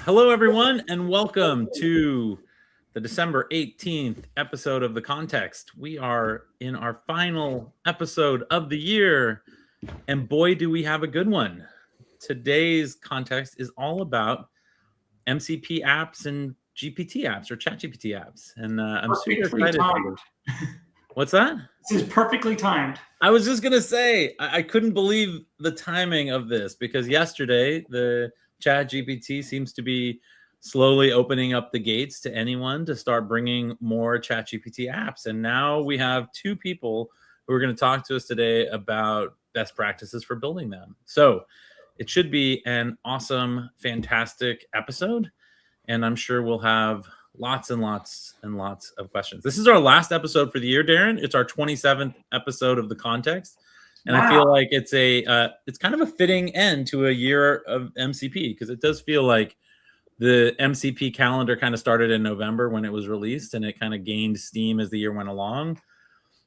Hello, everyone, and welcome to the December 18th episode of The Context. We are in our final episode of the year, and boy, do we have a good one. Today's context is all about MCP apps and GPT apps or ChatGPT apps, and I'm super excited. What's that? This is perfectly timed. I was just going to say, I couldn't believe the timing of this because yesterday the ChatGPT seems to be slowly opening up the gates to anyone to start bringing more ChatGPT apps. And now we have two people who are going to talk to us today about best practices for building them. So it should be an awesome, fantastic episode. And I'm sure we'll have lots and lots and lots of questions. This is our last episode for the year, Darren. It's our 27th episode of The Context. And wow. I feel like it's kind of a fitting end to a year of MCP because it does feel like the MCP calendar kind of started in November when it was released and it kind of gained steam as the year went along.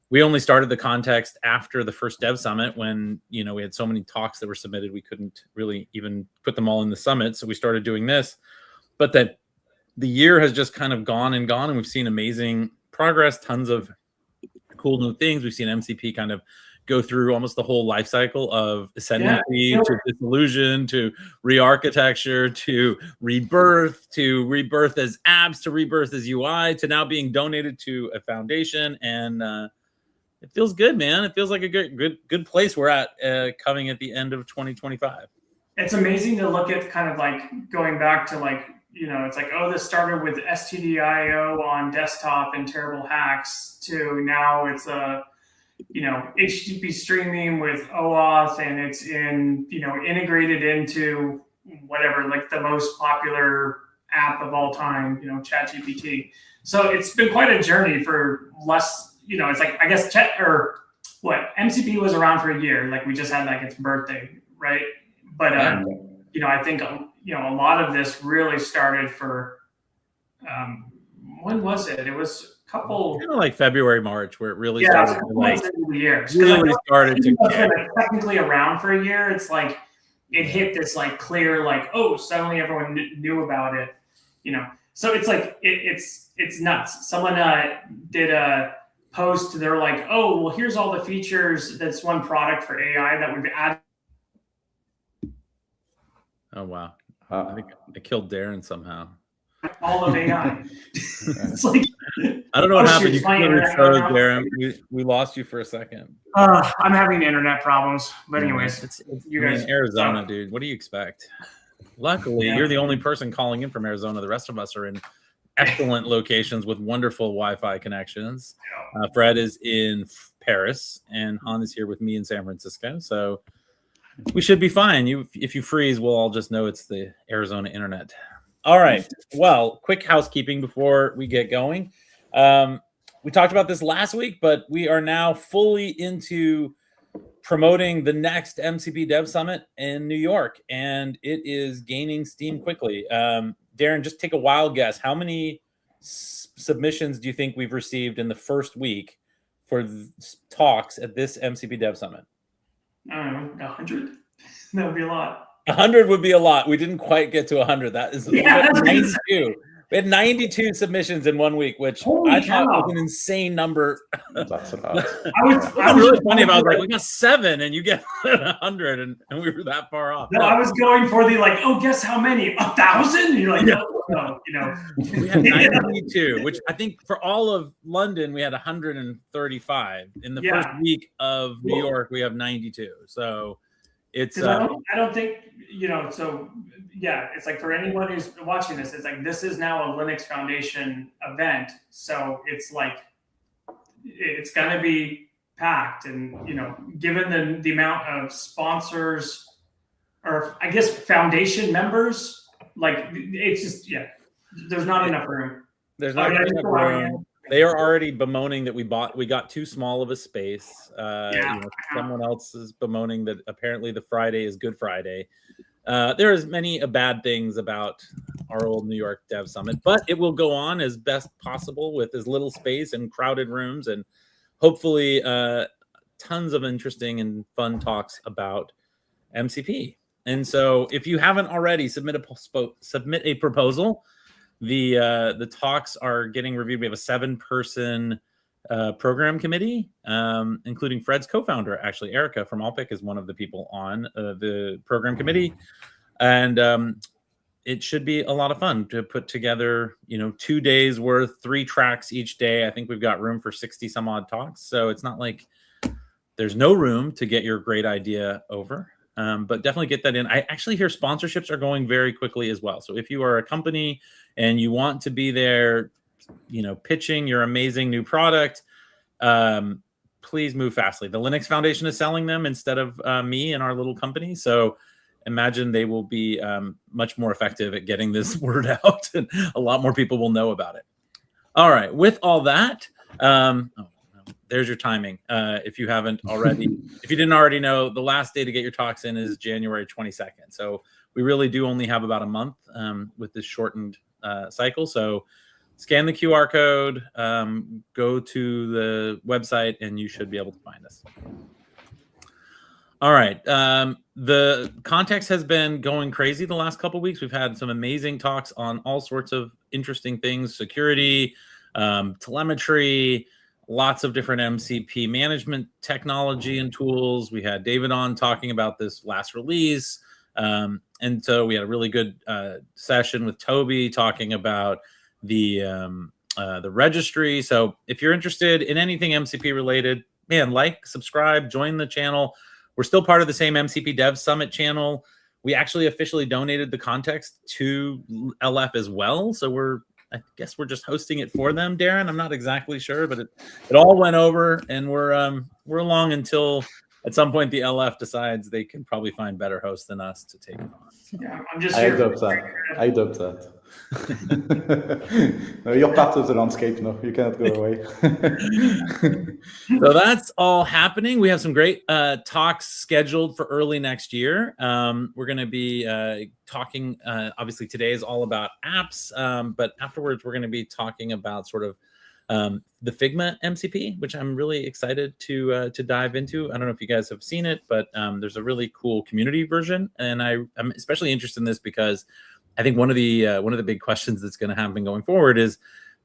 We only started The Context after the first Dev Summit when, we had so many talks that were submitted, we couldn't really even put them all in the summit. So we started doing this. But that the year has just kind of gone, and we've seen amazing progress, tons of cool new things. We've seen MCP kind of go through almost the whole life cycle of ascendancy to disillusion to re-architecture to rebirth as apps to rebirth as UI to now being donated to a foundation. And it feels good, man. It feels like a good place we're at coming at the end of 2025. It's amazing to look at kind of like going back to like, it's like, oh, this started with STDIO on desktop and terrible hacks to now it's a, HTTP streaming with OAuth and it's integrated into whatever, like the most popular app of all time, ChatGPT. So it's been quite a journey for less, it's like, I guess MCP was around for a year. Like we just had like its birthday, right? But, I think, a lot of this really started for, when was it? It was a couple. Kind of like February, March, where it really started to like the year. Really started to get technically around for a year. It's like it hit this like clear, like, oh, suddenly everyone knew about it, So it's like it's nuts. Someone did a post. They're like, oh, well, here's all the features. That's one product for AI that we've added. Oh wow. I think I killed Darren somehow. All of AI. It's like, I don't know what happened. You clearly froze, Darren. We lost you for a second. I'm having internet problems. But anyways, it's you guys in Arizona, dude. What do you expect? Luckily, you're the only person calling in from Arizona. The rest of us are in excellent locations with wonderful Wi-Fi connections. Fred is in Paris, and Han is here with me in San Francisco. So we should be fine. If you freeze, we'll all just know it's the Arizona internet. All right. Well, quick housekeeping before we get going. We talked about this last week, but we are now fully into promoting the next MCP Dev Summit in New York, and it is gaining steam quickly. Darren, just take a wild guess. How many submissions do you think we've received in the first week for talks at this MCP Dev Summit? I don't know, 100. That would be a lot. 100 would be a lot. We didn't quite get to 100. That is 92. We had 92 submissions in 1 week, which I thought was an insane number. That's about. I was really funny about like we got 7 and you get 100 and we were that far off. No, I was going for the like, oh, guess how many? 1,000? You're like, no. We had 92, which I think for all of London we had 135. In the first week of New York we have 92. So it's I don't think so it's like for anyone who's watching this, it's like this is now a Linux Foundation event, so it's like it's gonna be packed, and given the amount of sponsors or I guess foundation members, like it's just there's not enough room. There's not enough room. They are already bemoaning that we got too small of a space. Someone else is bemoaning that apparently the Friday is Good Friday. There is many bad things about our old New York Dev Summit, but it will go on as best possible with as little space and crowded rooms and hopefully tons of interesting and fun talks about MCP. And so if you haven't already, submit a proposal. The talks are getting reviewed. We have a 7-person program committee, including Fred's co-founder, actually. Erica from Alpic is one of the people on the program committee. And it should be a lot of fun to put together, 2 days worth, 3 tracks each day. I think we've got room for 60 some odd talks. So it's not like there's no room to get your great idea over. But definitely get that in. I actually hear sponsorships are going very quickly as well. So if you are a company and you want to be there, pitching your amazing new product, please move fastly. The Linux Foundation is selling them instead of me and our little company. So imagine they will be much more effective at getting this word out, and a lot more people will know about it. All right. With all that, there's your timing. If you haven't already, if you didn't already know, the last day to get your talks in is January 22nd. So we really do only have about a month with this shortened cycle. So scan the QR code, go to the website, and you should be able to find us. All right. The context has been going crazy the last couple of weeks. We've had some amazing talks on all sorts of interesting things: security, telemetry, lots of different MCP management technology and tools. We had David on talking about this last release. And so we had a really good session with Toby talking about the registry. So if you're interested in anything MCP related, man, subscribe, join the channel. We're still part of the same MCP Dev Summit channel. We actually officially donated the context to LF as well. So I guess we're just hosting it for them, Darren. I'm not exactly sure, but it all went over, and we're along until at some point the LF decides they can probably find better hosts than us to take it on. So. Yeah, I'm just I adopt that. No, you're part of the landscape. No, you cannot go away. So that's all happening. We have some great talks scheduled for early next year. We're going to be talking, obviously today is all about apps, but afterwards we're going to be talking about sort of the Figma MCP, which I'm really excited to dive into. I don't know if you guys have seen it, but there's a really cool community version, and I'm especially interested in this because I think one of the big questions that's going to happen going forward is,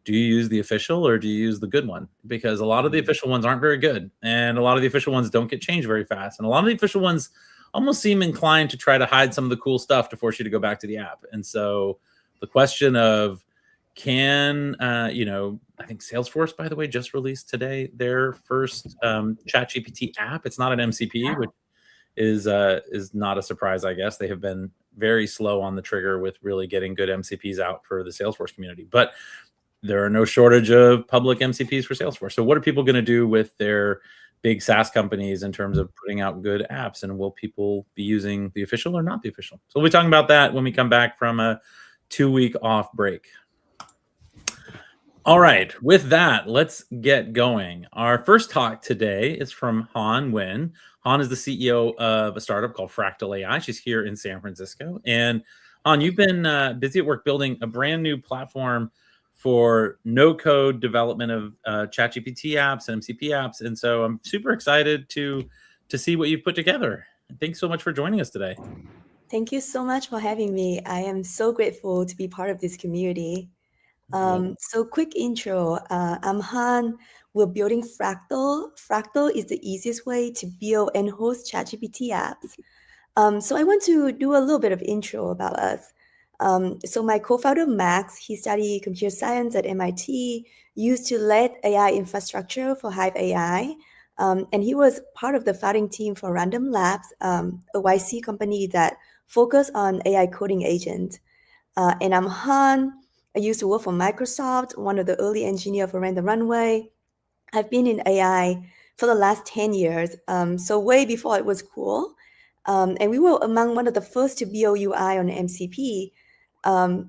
do you use the official or do you use the good one? Because a lot of the official ones aren't very good, and a lot of the official ones don't get changed very fast, and a lot of the official ones almost seem inclined to try to hide some of the cool stuff to force you to go back to the app. And so the question of I think Salesforce, by the way, just released today their first ChatGPT app. It's not an MCP, which is not a surprise, I guess. They have been very slow on the trigger with really getting good MCPs out for the Salesforce community. But there are no shortage of public MCPs for Salesforce. So what are people going to do with their big SaaS companies in terms of putting out good apps? And will people be using the official or not the official? So we'll be talking about that when we come back from a 2-week off break. All right, with that, let's get going. Our first talk today is from Nguyen. Hanh is the CEO of a startup called Fractal AI. She's here in San Francisco. And Hanh, you've been busy at work building a brand new platform for no-code development of ChatGPT apps and MCP apps. And so I'm super excited to see what you've put together. Thanks so much for joining us today. Thank you so much for having me. I am so grateful to be part of this community. So quick intro, I'm Hanh. We're building Fractal. Fractal is the easiest way to build and host ChatGPT apps. So I want to do a little bit of intro about us. So my co-founder, Max, he studied computer science at MIT, used to lead AI infrastructure for Hive AI. And he was part of the founding team for Random Labs, a YC company that focused on AI coding agents. And I'm Hanh. I used to work for Microsoft, one of the early engineers for Random Runway. I've been in AI for the last 10 years, so way before it was cool. And we were among one of the first to build UI on MCP.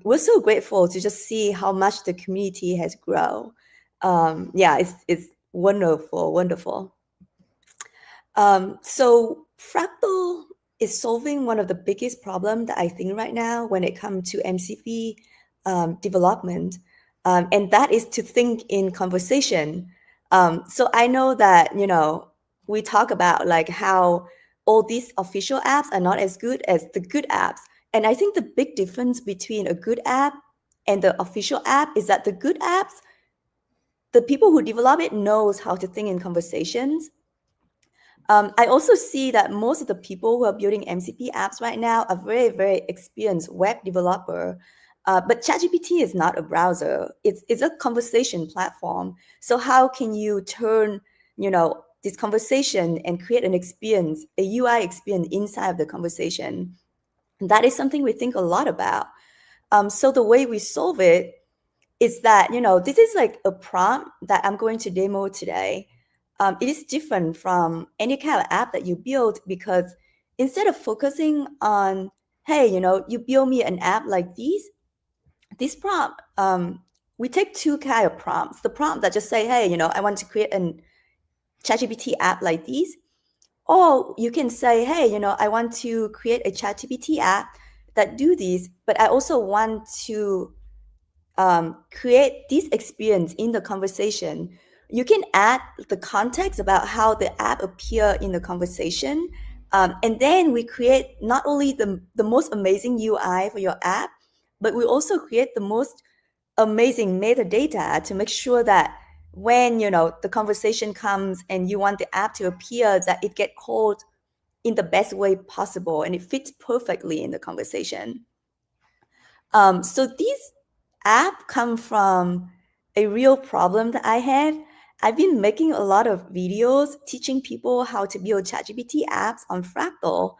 We're so grateful to just see how much the community has grown. It's wonderful. So Fractal is solving one of the biggest problems that I think right now when it comes to MCP development, and that is to think in conversation. So I know that, we talk about like how all these official apps are not as good as the good apps. And I think the big difference between a good app and the official app is that the good apps, the people who develop it knows how to think in conversations. I also see that most of the people who are building MCP apps right now are very, very experienced web developer. But ChatGPT is not a browser. It's a conversation platform. So how can you turn, this conversation and create an experience, a UI experience inside of the conversation? That is something we think a lot about. So the way we solve it is that, this is like a prompt that I'm going to demo today. It is different from any kind of app that you build, because instead of focusing on, hey, you build me an app like this prompt, we take two kind of prompts. The prompt that just say, hey, I want to create a ChatGPT app like this. Or you can say, hey, I want to create a ChatGPT app that do this, but I also want to create this experience in the conversation. You can add the context about how the app appear in the conversation. And then we create not only the most amazing UI for your app, but we also create the most amazing metadata to make sure that when, the conversation comes and you want the app to appear, that it get called in the best way possible and it fits perfectly in the conversation. So these app come from a real problem that I have. I've been making a lot of videos teaching people how to build ChatGPT apps on Fractal.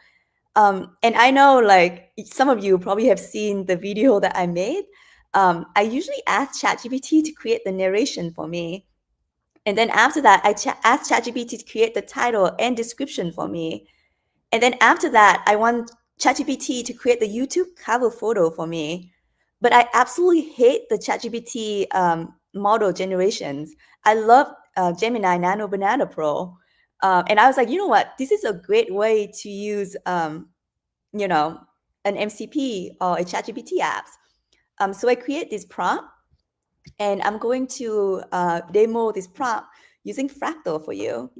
And I know like some of you probably have seen the video that I made. I usually ask ChatGPT to create the narration for me. And then after that, I ask ChatGPT to create the title and description for me. And then after that, I want ChatGPT to create the YouTube cover photo for me. But I absolutely hate the ChatGPT model generations. I love Gemini Nano Banana Pro. And I was like, you know what? This is a great way to use, an MCP or a ChatGPT apps. So I create this prompt, and I'm going to demo this prompt using Fractal for you.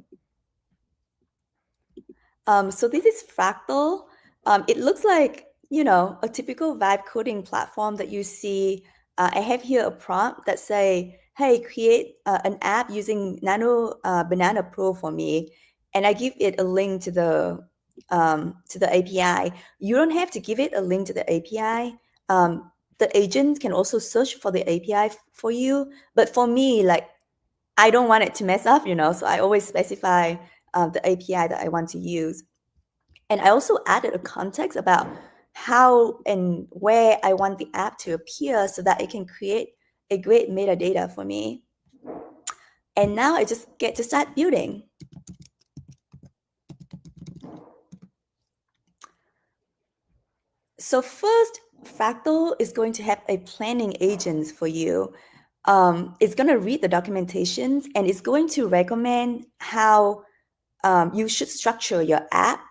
So this is Fractal. It looks like, a typical vibe coding platform that you see. I have here a prompt that say, hey, create an app using Nano Banana Pro for me. And I give it a link to the API. You don't have to give it a link to the API. The agent can also search for the API for you. But for me, like, I don't want it to mess up, so I always specify the API that I want to use. And I also added a context about how and where I want the app to appear so that it can create a great metadata for me. And now I just get to start building. So first, Fractal is going to have a planning agent for you. It's going to read the documentations and it's going to recommend how you should structure your app.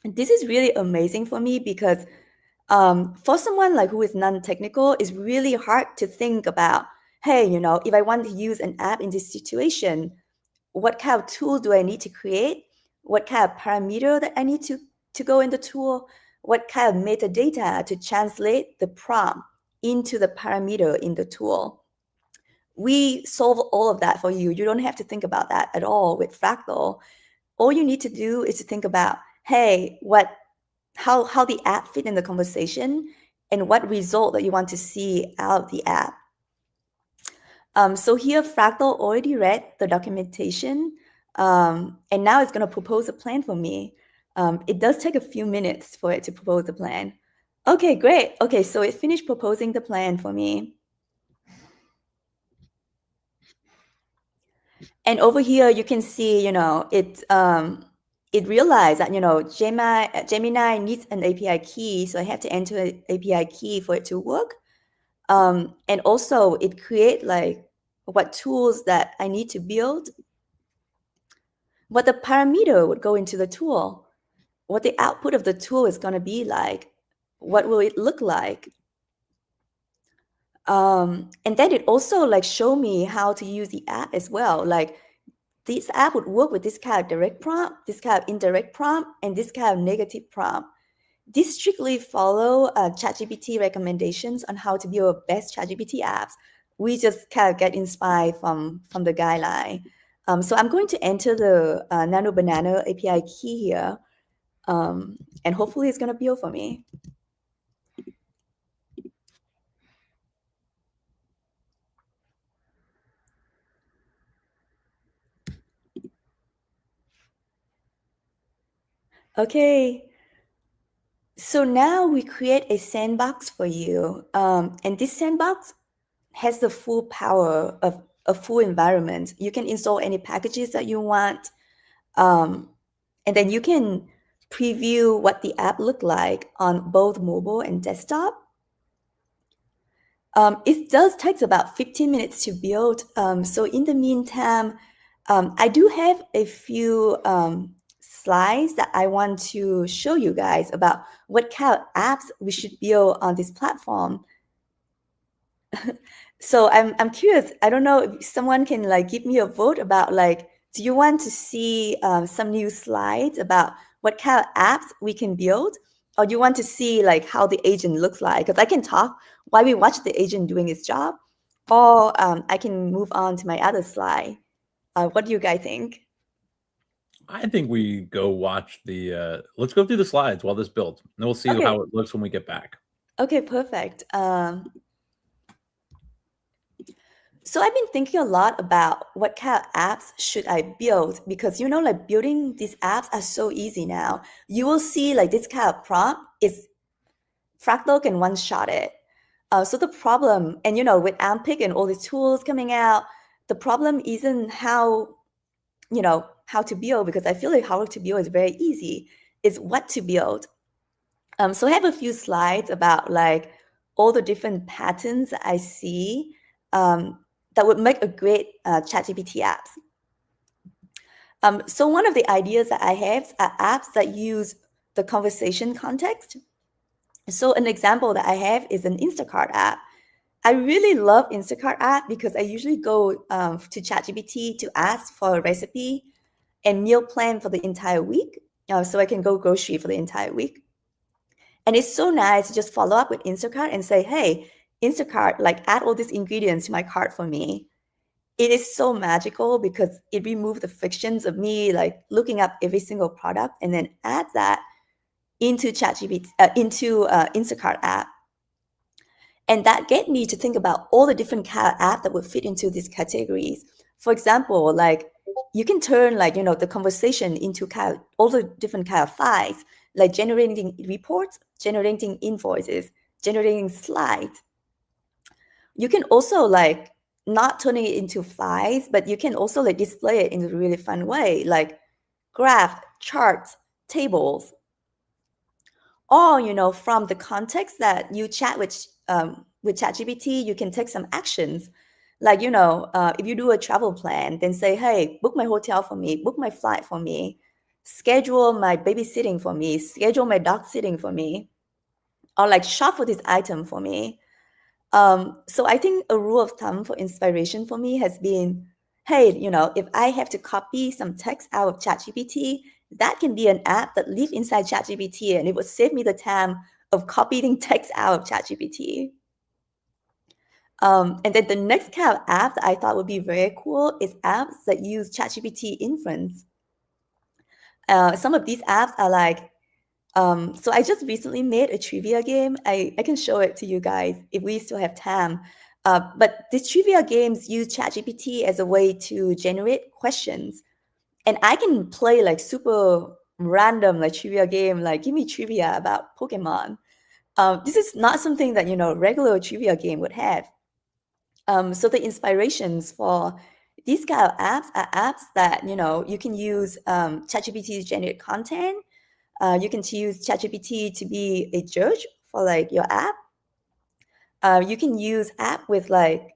This is really amazing for me because for someone like who is non-technical, it's really hard to think about, hey, if I want to use an app in this situation, what kind of tool do I need to create? What kind of parameter that I need to go in the tool? What kind of metadata to translate the prompt into the parameter in the tool? We solve all of that for you. You don't have to think about that at all with Fractal. All you need to do is to think about, hey, how the app fit in the conversation and what result that you want to see out of the app. So here, Fractal already read the documentation, and now it's going to propose a plan for me. It does take a few minutes for it to propose the plan. Okay, great. Okay, so it finished proposing the plan for me. And over here, you can see, it realized that, Gemini needs an API key, so I have to enter an API key for it to work. And also, it create like what tools that I need to build, what the parameter would go into the tool, what the output of the tool is going to be like, what will it look like. And then it also like show me how to use the app as well. Like this app would work with this kind of direct prompt, this kind of indirect prompt, and this kind of negative prompt. These strictly follow ChatGPT recommendations on how to build best ChatGPT apps. We just kind of get inspired from the guideline. So I'm going to enter the Nano Banana API key here, and hopefully it's going to build for me. Okay. So now we create a sandbox for you. And this sandbox has the full power of a full environment. You can install any packages that you want. And then you can preview what the app look like on both mobile and desktop. It does take about 15 minutes to build. So in the meantime, I do have a few slides that I want to show you guys about what kind of apps we should build on this platform. So I'm curious. I don't know if someone can like give me a vote about like, do you want to see some new slides about what kind of apps we can build, or do you want to see like how the agent looks like? Because I can talk while we watch the agent doing its job, or I can move on to my other slide. What do you guys think? I think we go watch the, let's go through the slides while this builds, and we'll see how it looks when we get back. Okay, perfect. So I've been thinking a lot about what kind of apps should I build, because, you know, like building these apps are so easy now. You will see like this kind of prompt is Fractal can one-shot it. So the problem, and you know, with Alpic and all these tools coming out, the problem isn't how, you know, how to build, because I feel like how to build is very easy. It's what to build. So I have a few slides about like all the different patterns that I see that would make a great ChatGPT apps. So one of the ideas that I have are apps that use the conversation context. So an example that I have is an Instacart app. I really love Instacart app because I usually go to ChatGPT to ask for a recipe and meal plan for the entire week, so I can go grocery for the entire week. And it's so nice to just follow up with Instacart and say, hey, Instacart, like add all these ingredients to my cart for me. It is so magical because it removes the frictions of me like looking up every single product and then add that into ChatGPT, into Instacart app. And that get me to think about all the different kind of app that would fit into these categories. For example, like you can turn like, you know, the conversation into kind of all the different kind of files, like generating reports, generating invoices, generating slides. You can also like not turning it into files, but you can also like display it in a really fun way, like graph, charts, tables. Or, you know, from the context that you chat with ChatGPT, you can take some actions. Like, you know, if you do a travel plan, then say, hey, book my hotel for me, book my flight for me, schedule my babysitting for me, schedule my dog sitting for me, or like shop for this item for me. So I think a rule of thumb for inspiration for me has been, hey, you know, if I have to copy some text out of ChatGPT, that can be an app that lives inside ChatGPT, and it would save me the time of copying text out of ChatGPT. And then the next kind of app that I thought would be very cool is apps that use ChatGPT inference. Some of these apps are like, so I just recently made a trivia game. I can show it to you guys if we still have time. But these trivia games use ChatGPT as a way to generate questions. And I can play like super random like trivia game, like give me trivia about Pokemon. This is not something that, you know, regular trivia game would have. So the inspirations for these kind of apps are apps that, you know, you can use ChatGPT to generate content. You can use ChatGPT to be a judge for like your app. You can use app with like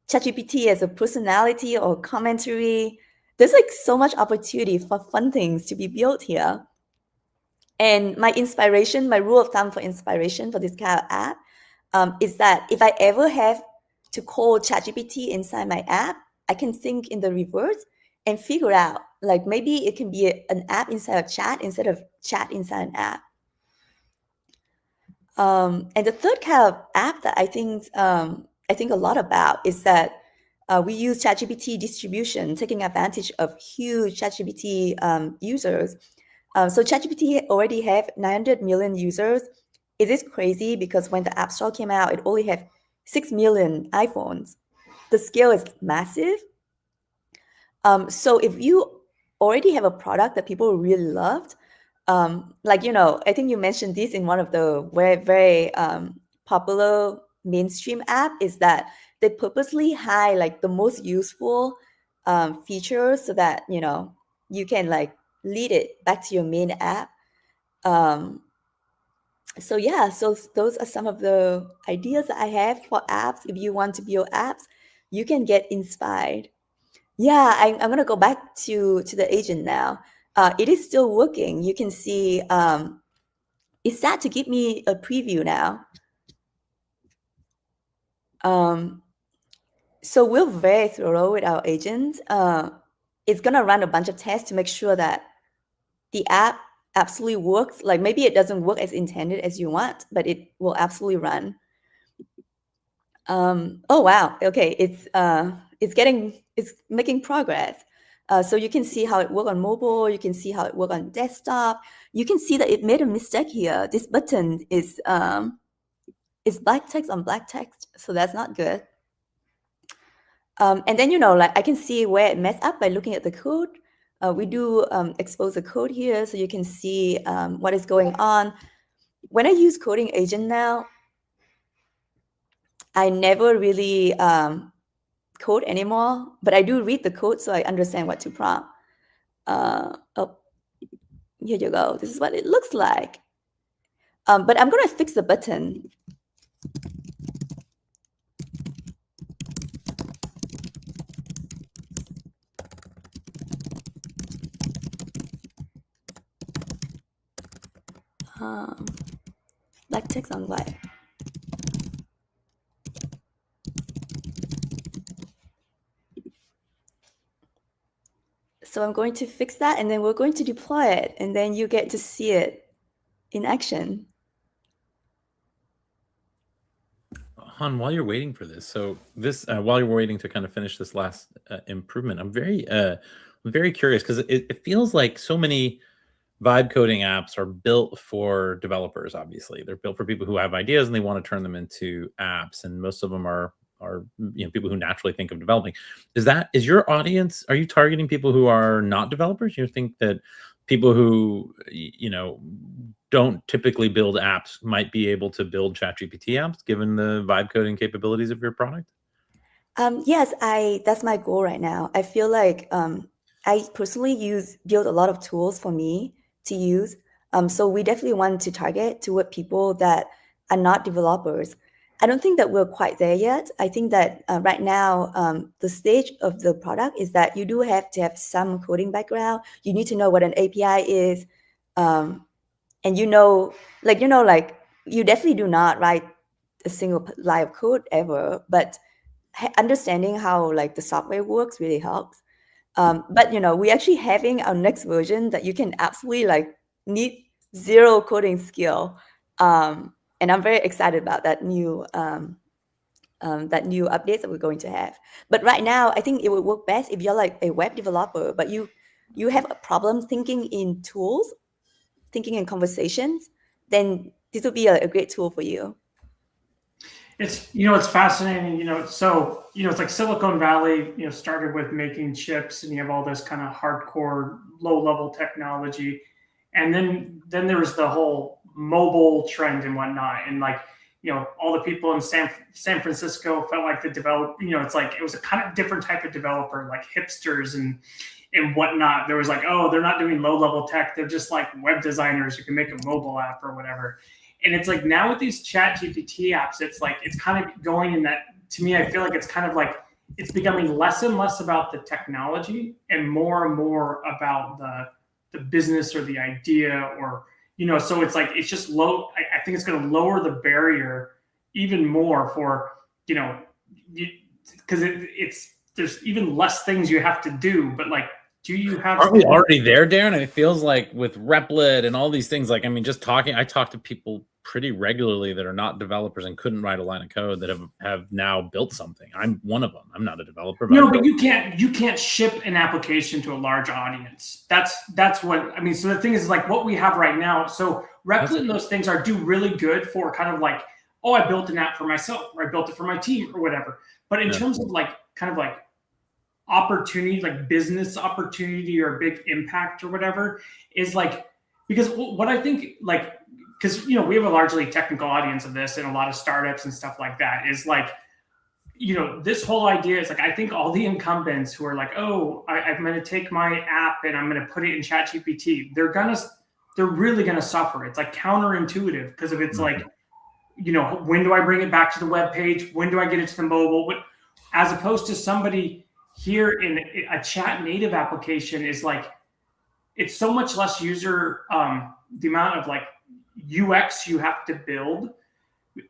ChatGPT as a personality or commentary. There's like so much opportunity for fun things to be built here. And my inspiration, my rule of thumb for inspiration for this kind of app is that if I ever have to call ChatGPT inside my app, I can think in the reverse and figure out, like maybe it can be an app inside a chat instead of chat inside an app. And the third kind of app that I think a lot about is that we use ChatGPT distribution, taking advantage of huge ChatGPT users. So ChatGPT already have 900 million users. It is crazy because when the App Store came out, it only had 6 million iPhones. The scale is massive. So if you already have a product that people really loved, like, I think you mentioned this in one of the very, very popular mainstream app, is that they purposely hide like the most useful features so that, you can like lead it back to your main app. So yeah, so those are some of the ideas that I have for apps. If you want to build apps, you can get inspired. Yeah, I'm going to go back to the agent now. It is still working. You can see it's start to give me a preview now. So we're very thorough with our agent. It's going to run a bunch of tests to make sure that the app absolutely works. Like maybe it doesn't work as intended as you want, but it will absolutely run. Oh wow, okay, it's making progress. So you can see how it works on mobile, you can see how it works on desktop. You can see that it made a mistake here. This button is black text on black text, so that's not good. And then, like I can see where it messed up by looking at the code. We do expose the code here, so you can see what is going on. When I use coding agent now, I never really code anymore, but I do read the code so I understand what to prompt. Oh, here you go. This is what it looks like. But I'm going to fix the button. Black text on white. So I'm going to fix that, and then we're going to deploy it, and then you get to see it in action. Han, while you're waiting for this, so this while you're waiting to kind of finish this last improvement, I'm very curious because it feels like so many vibe coding apps are built for developers. Obviously, they're built for people who have ideas and they want to turn them into apps, and most of them are people who naturally think of developing. Is your audience, are you targeting people who are not developers? You think that people who don't typically build apps might be able to build ChatGPT apps given the vibe coding capabilities of your product? Yes, that's my goal right now. I feel like I personally build a lot of tools for me to use. So we definitely want to target toward people that are not developers. I don't think that we're quite there yet. I think that right now, the stage of the product is that you do have to have some coding background. You need to know what an API is. And like you definitely do not write a single line of code ever, but understanding how like the software works really helps. But we actually having our next version that you can absolutely like need zero coding skill. And I'm very excited about that new updates that we're going to have. But right now, I think it would work best if you're like a web developer, but you have a problem thinking in tools, thinking in conversations, then this will be a great tool for you. It's it's fascinating. So it's like Silicon Valley. Started with making chips, and you have all this kind of hardcore, low-level technology, and then there was the whole mobile trend and whatnot, and like all the people in San Francisco felt like the it's like it was a kind of different type of developer, like hipsters and whatnot. There was like, oh, they're not doing low-level tech; they're just like web designers who can make a mobile app or whatever. And it's like now with these ChatGPT apps, it's like it's kind of going in that. To me, I feel like it's kind of like it's becoming less and less about the technology and more about the business or the idea, or so it's like it's just low. I think it's going to lower the barrier even more for because there's even less things you have to do, but like, do you have? Aren't we already there, Darren? It feels like with Replit and all these things, like, I mean, just talking, I talk to people pretty regularly that are not developers and couldn't write a line of code that have now built something. I'm one of them. I'm not a developer. No, but you can't ship an application to a large audience. That's what I mean. So the thing is like what we have right now. So Replit and those things do really good for kind of like, oh, I built an app for myself, or I built it for my team, or whatever. But in terms of like kind of like opportunity, like business opportunity or big impact or whatever, is like, because what I think, like, because we have a largely technical audience of this and a lot of startups and stuff like that, is like, this whole idea is like, I think all the incumbents who are like, oh, I'm going to take my app and I'm going to put it in ChatGPT, they're really going to suffer. It's like counterintuitive because if it's like, when do I bring it back to the web page? When do I get it to the mobile? As opposed to somebody here in a chat native application is like, it's so much less user, the amount of like UX you have to build,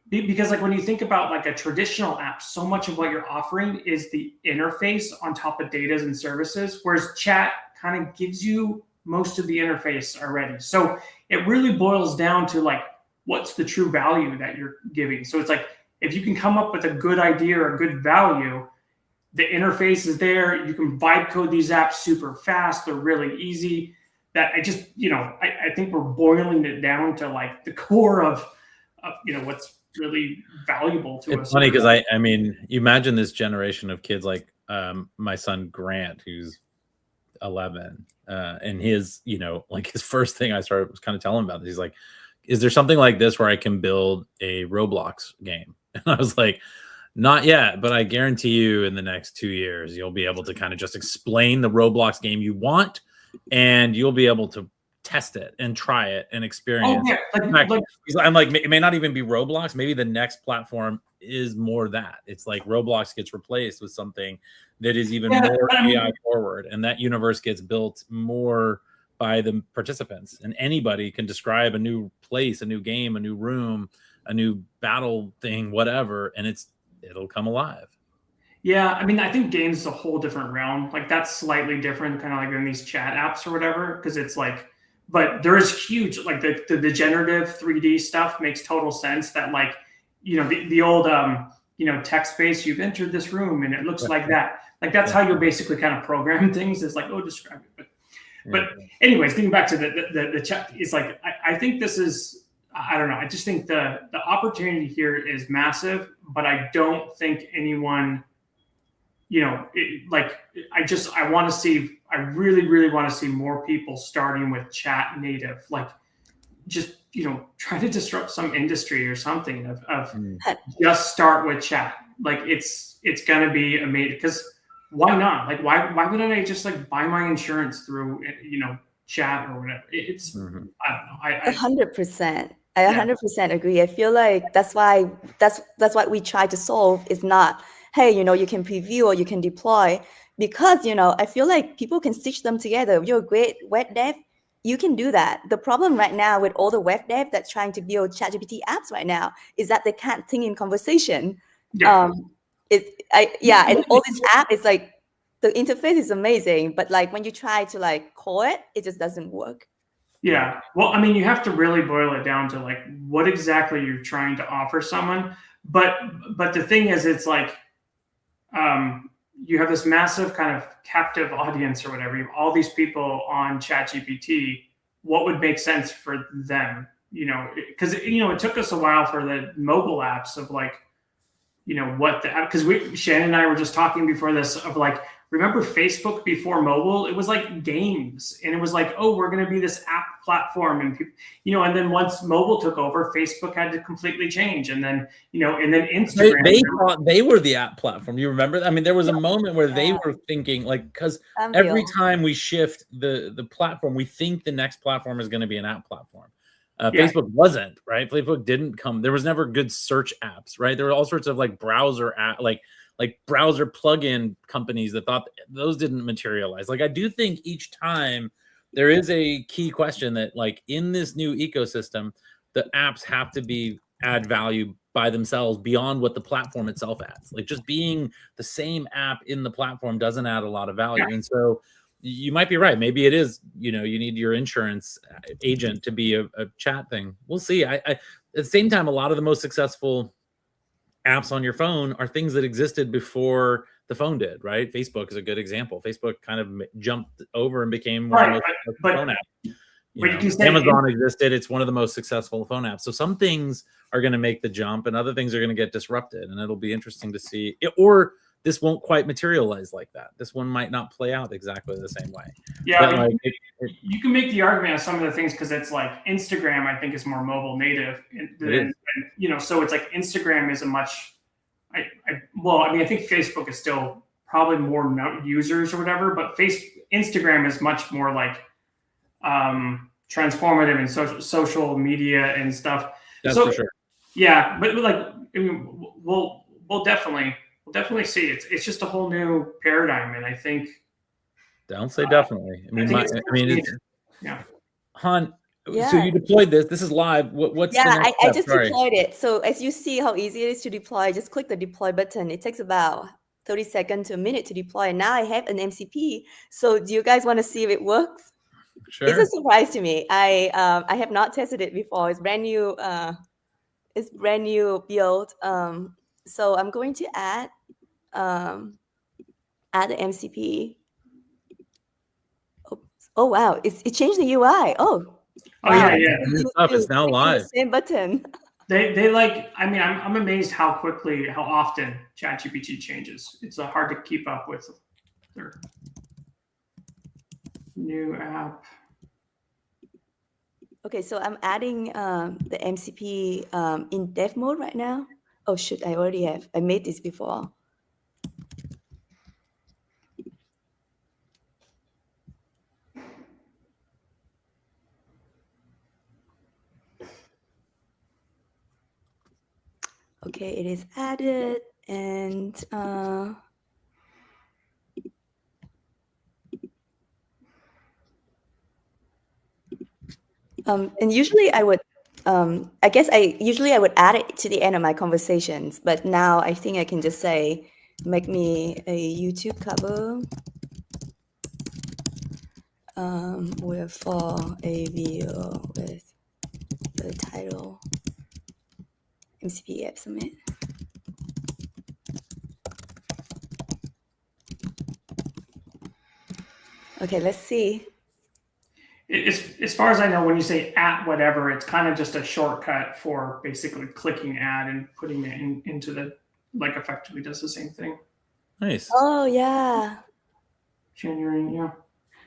because like when you think about like a traditional app, so much of what you're offering is the interface on top of data and services, whereas chat kind of gives you most of the interface already. So it really boils down to like, what's the true value that you're giving? So it's like, if you can come up with a good idea or a good value, the interface is there. You can vibe code these apps super fast. They're really easy. That I just, I think we're boiling it down to like the core of what's really valuable to us. It's funny because I mean, you imagine this generation of kids like my son Grant, who's 11, and his, like his first thing I started was kind of telling him about this. He's like, is there something like this where I can build a Roblox game? And I was like, not yet, but I guarantee you in the next 2 years, you'll be able to kind of just explain the Roblox game you want, and you'll be able to test it and try it and experience. Oh, yeah. I'm like, it may not even be Roblox. Maybe the next platform is more that. It's like Roblox gets replaced with something that is even more AI forward, and that universe gets built more by the participants, and anybody can describe a new place, a new game, a new room, a new battle thing, whatever, and it'll come alive. Yeah, I mean, I think games is a whole different realm. Like that's slightly different, kind of like than these chat apps or whatever, because it's like, but there is huge, like the generative 3D stuff makes total sense. That like, the old text space, you've entered this room and it looks like that. Like that's how you basically kind of program things. It's like, oh, describe it. But anyways, getting back to the chat, it's like I think this is, I don't know. I just think the opportunity here is massive, but I don't think anyone, I really, really want to see more people starting with chat native, like just, try to disrupt some industry or something of just start with chat. Like it's going to be amazing, because why not? Like, why wouldn't I just like buy my insurance through, chat or whatever? It's, I don't know. 100%. I 100% agree. I feel like that's what we try to solve. Is not, hey, you can preview or you can deploy, because, I feel like people can stitch them together. If you're a great web dev, you can do that. The problem right now with all the web dev that's trying to build ChatGPT apps right now is that they can't think in conversation. Yeah. And all this app is like, the interface is amazing, but like when you try to like call it, it just doesn't work. Yeah. Well, I mean, you have to really boil it down to like what exactly you're trying to offer someone. But the thing is, it's like you have this massive kind of captive audience or whatever. You have all these people on ChatGPT. What would make sense for them? Because it took us a while for the mobile apps of like, what the app, because Shannon and I were just talking before this of like, remember Facebook before mobile? It was like games, and it was like, oh, we're going to be this app platform, and and then once mobile took over, Facebook had to completely change, and then and then Instagram. They thought they were the app platform. You remember that? I mean, there was a moment where they were thinking like, because every time we shift the platform, we think the next platform is going to be an app platform. Facebook wasn't, right? Facebook didn't come. There was never good search apps, right? There were all sorts of like browser app, like browser plugin companies that thought those didn't materialize. Like I do think each time there is a key question that like in this new ecosystem, the apps have to be add value by themselves beyond what the platform itself adds. Like just being the same app in the platform doesn't add a lot of value. And so you might be right. Maybe it is, you need your insurance agent to be a chat thing. We'll see. I at the same time, a lot of the most successful apps on your phone are things that existed before the phone did, right? Facebook is a good example. Facebook kind of jumped over and became one of the most successful phone apps. You can say Amazon existed. It's one of the most successful phone apps. So some things are going to make the jump and other things are going to get disrupted. And it'll be interesting to see or this won't quite materialize like that. This one might not play out exactly the same way. Yeah, you can make the argument of some of the things because it's like Instagram, I think, is more mobile native. So it's like Instagram is a much, I think Facebook is still probably more users or whatever, but Instagram is much more like transformative and social media and stuff. That's for sure. Yeah, but we'll definitely see. It's just a whole new paradigm, and I think. Don't say definitely. Yeah. Han, so you deployed this. This is live. What's the next I just deployed it. So as you see how easy it is to deploy, just click the deploy button. It takes about 30 seconds to a minute to deploy. And now I have an MCP. So do you guys want to see if it works? Sure. It's a surprise to me. I have not tested it before. It's brand new. It's brand new build. So I'm going to add the MCP. Oh wow! It changed the UI. Oh yeah. It's now live. Same button. They like. I mean, I'm amazed how often ChatGPT changes. It's hard to keep up with their new app. Okay, so I'm adding the MCP in dev mode right now. Oh shoot, I already have. I made this before. Okay, it is added, and usually I would, I guess usually I would add it to the end of my conversations, but now I think I can just say, make me a YouTube cover for a video with the title MCP App Summit. Okay, let's see. As far as I know, when you say at whatever, it's kind of just a shortcut for basically clicking add and putting it into the, like, effectively does the same thing. Nice. Oh yeah. Genuine, yeah.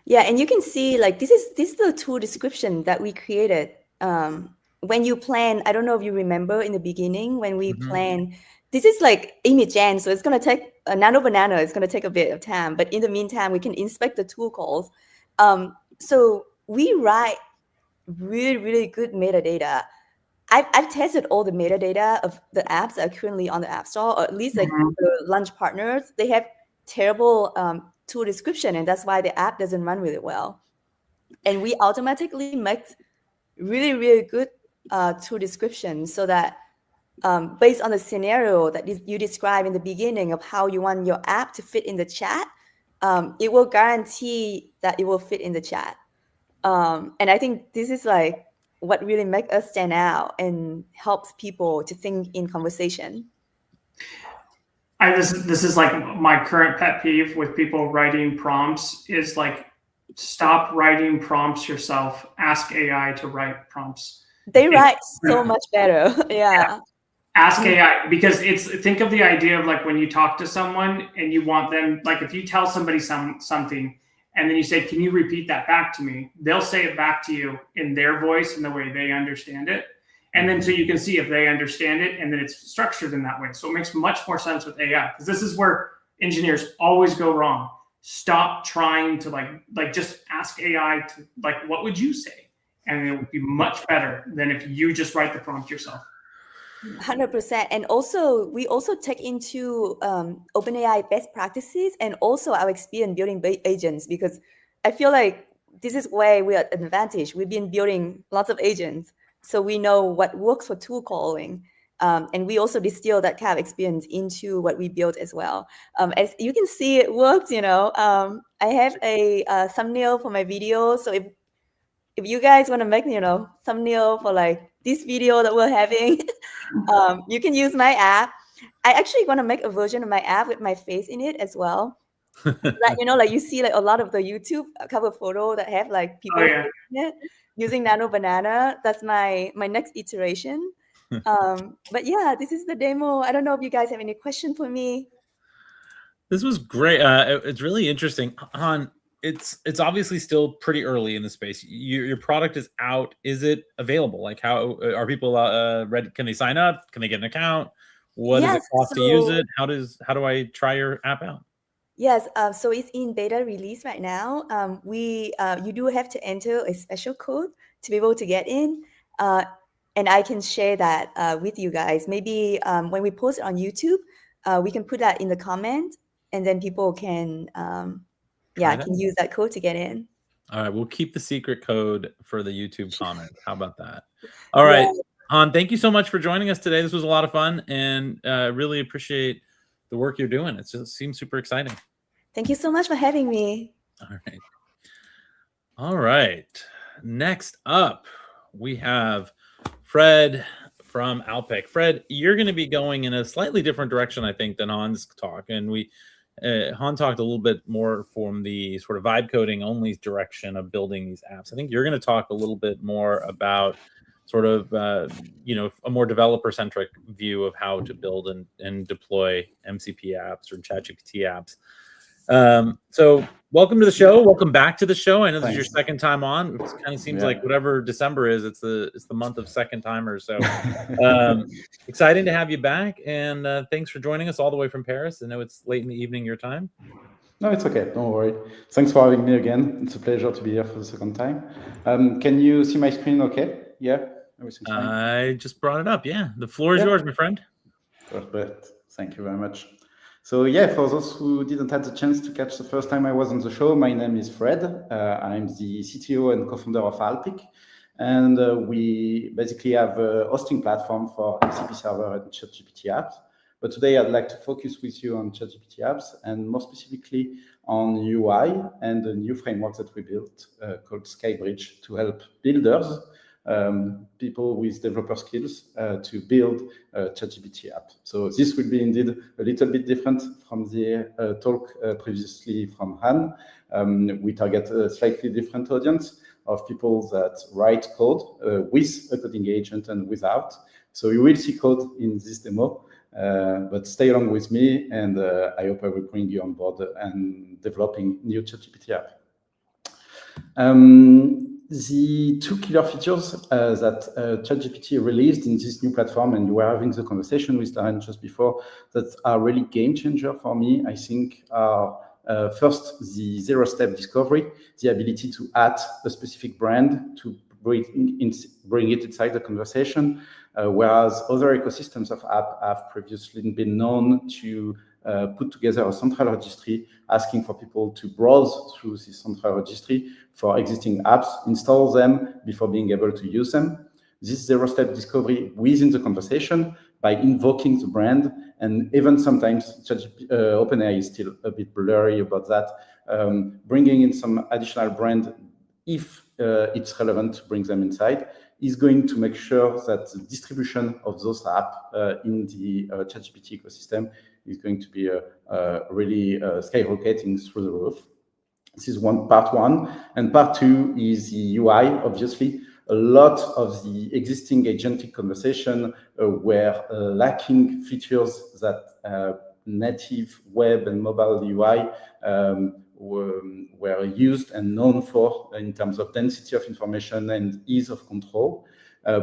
Yeah, and you can see like this is the tool description that we created. When you plan, I don't know if you remember in the beginning when we plan. This is like image gen, so it's gonna take a nano banana. It's gonna take a bit of time, but in the meantime, we can inspect the tool calls. So we write really good metadata. I've tested all the metadata of the apps that are currently on the App Store, or at least like the launch partners. They have terrible tool description, and that's why the app doesn't run really well. And we automatically make really good tool description so that based on the scenario that you described in the beginning of how you want your app to fit in the chat, it will guarantee that it will fit in the chat. And I think this is like what really makes us stand out and helps people to think in conversation. This is like my current pet peeve with people writing prompts is like, stop writing prompts yourself. Ask AI to write prompts. They write so much better. Yeah. Ask AI, because think of the idea of like when you talk to someone and you want them, like if you tell somebody something and then you say, can you repeat that back to me? They'll say it back to you in their voice and the way they understand it. And then so you can see if they understand it, and then it's structured in that way. So it makes much more sense with AI, because this is where engineers always go wrong. Stop trying to like just ask AI to like, what would you say? And it would be much better than if you just write the prompt yourself. 100%. And also, we also take into OpenAI best practices and also our experience building agents, because I feel like this is where we are at an advantage. We've been building lots of agents So we know what works for tool calling. And we also distill that kind of experience into what we built as well. As you can see, it works, I have a thumbnail for my video. So if you guys want to make, thumbnail for like this video that we're having, you can use my app. I actually want to make a version of my app with my face in it as well. Like you see like a lot of the YouTube cover photo that have like people in it using Nano Banana. That's my next iteration. But yeah, this is the demo. I don't know if you guys have any question for me. This was great. It's really interesting. Han, it's obviously still pretty early in the space. Your product is out. Is it available? Like, how are people ready? Can they sign up? Can they get an account? What does it cost to use it? How do I try your app out? Yes, so it's in beta release right now. You do have to enter a special code to be able to get in, and I can share that with you guys. Maybe when we post it on YouTube, we can put that in the comment, and then people can use that code to get in. All right, we'll keep the secret code for the YouTube comment. How about that? All right, Han, thank you so much for joining us today. This was a lot of fun, and really appreciate the work you're doing. It just seems super exciting. Thank you so much for having me. All right. Next up, we have Fred from Alpic. Fred, you're going to be going in a slightly different direction, I think, than Han's talk. And Han talked a little bit more from the sort of vibe coding only direction of building these apps. I think you're going to talk a little bit more about sort of, a more developer-centric view of how to build and deploy MCP apps or ChatGPT apps. So welcome to the show. Welcome back to the show. I know this is your second time on. It kind of seems like whatever December is, it's the month of second timers. So exciting to have you back. And thanks for joining us all the way from Paris. I know it's late in the evening your time. No, it's okay. Don't worry. Thanks for having me again. It's a pleasure to be here for the second time. Can you see my screen okay? Yeah? Everything's fine? I just brought it up. Yeah. The floor is yours, my friend. Perfect. Thank you very much. So yeah, for those who didn't have the chance to catch the first time I was on the show, my name is Fred. I'm the CTO and co-founder of Alpic. And we basically have a hosting platform for MCP server and ChatGPT apps. But today I'd like to focus with you on ChatGPT apps and more specifically on UI and a new framework that we built called SkyBridge to help builders, people with developer skills to build a ChatGPT app. So this will be indeed a little bit different from the talk previously from Han. We target a slightly different audience of people that write code with a coding agent and without. So you will see code in this demo, but stay along with me, and I hope I will bring you on board and developing new ChatGPT app. The two killer features that ChatGPT released in this new platform, and you were having the conversation with Darren just before, that are really game changer for me, I think, are first, the zero-step discovery, the ability to add a specific brand to bring it inside the conversation, whereas other ecosystems of app have previously been known to put together a central registry, asking for people to browse through this central registry for existing apps, install them before being able to use them. This zero-step discovery within the conversation by invoking the brand, and even sometimes OpenAI is still a bit blurry about that, bringing in some additional brand if it's relevant to bring them inside, is going to make sure that the distribution of those apps in the ChatGPT ecosystem is going to be really skyrocketing through the roof. This is part one. And part two is the UI, obviously. A lot of the existing agentic conversation were lacking features that native web and mobile UI were used and known for in terms of density of information and ease of control.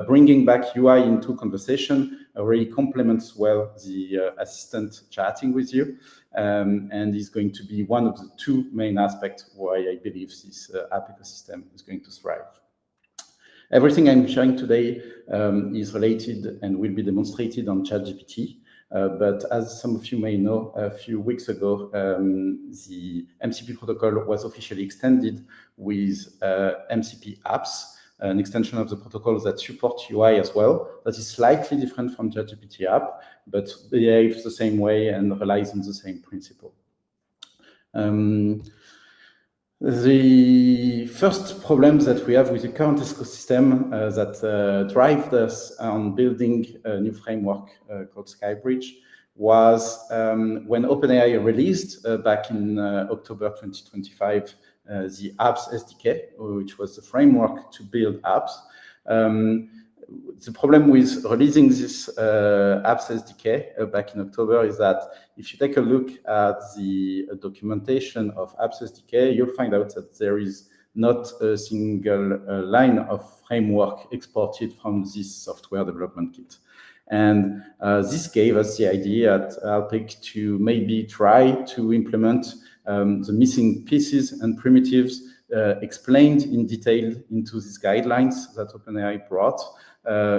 Bringing back UI into conversation really complements well the assistant chatting with you, and is going to be one of the two main aspects why I believe this app ecosystem is going to thrive. Everything I'm sharing today is related and will be demonstrated on ChatGPT. But as some of you may know, a few weeks ago, the MCP protocol was officially extended with MCP apps an extension of the protocol that supports UI as well. That is slightly different from ChatGPT app, but behaves the same way and relies on the same principle. The first problems that we have with the current ecosystem that drive us on building a new framework called SkyBridge was when OpenAI released back in October 2025 the apps SDK, which was the framework to build apps. The problem with releasing this apps SDK back in October is that if you take a look at the documentation of apps SDK, you'll find out that there is not a single line of framework exported from this software development kit. And this gave us the idea at Alpic to maybe try to implement the missing pieces and primitives explained in detail into these guidelines that OpenAI brought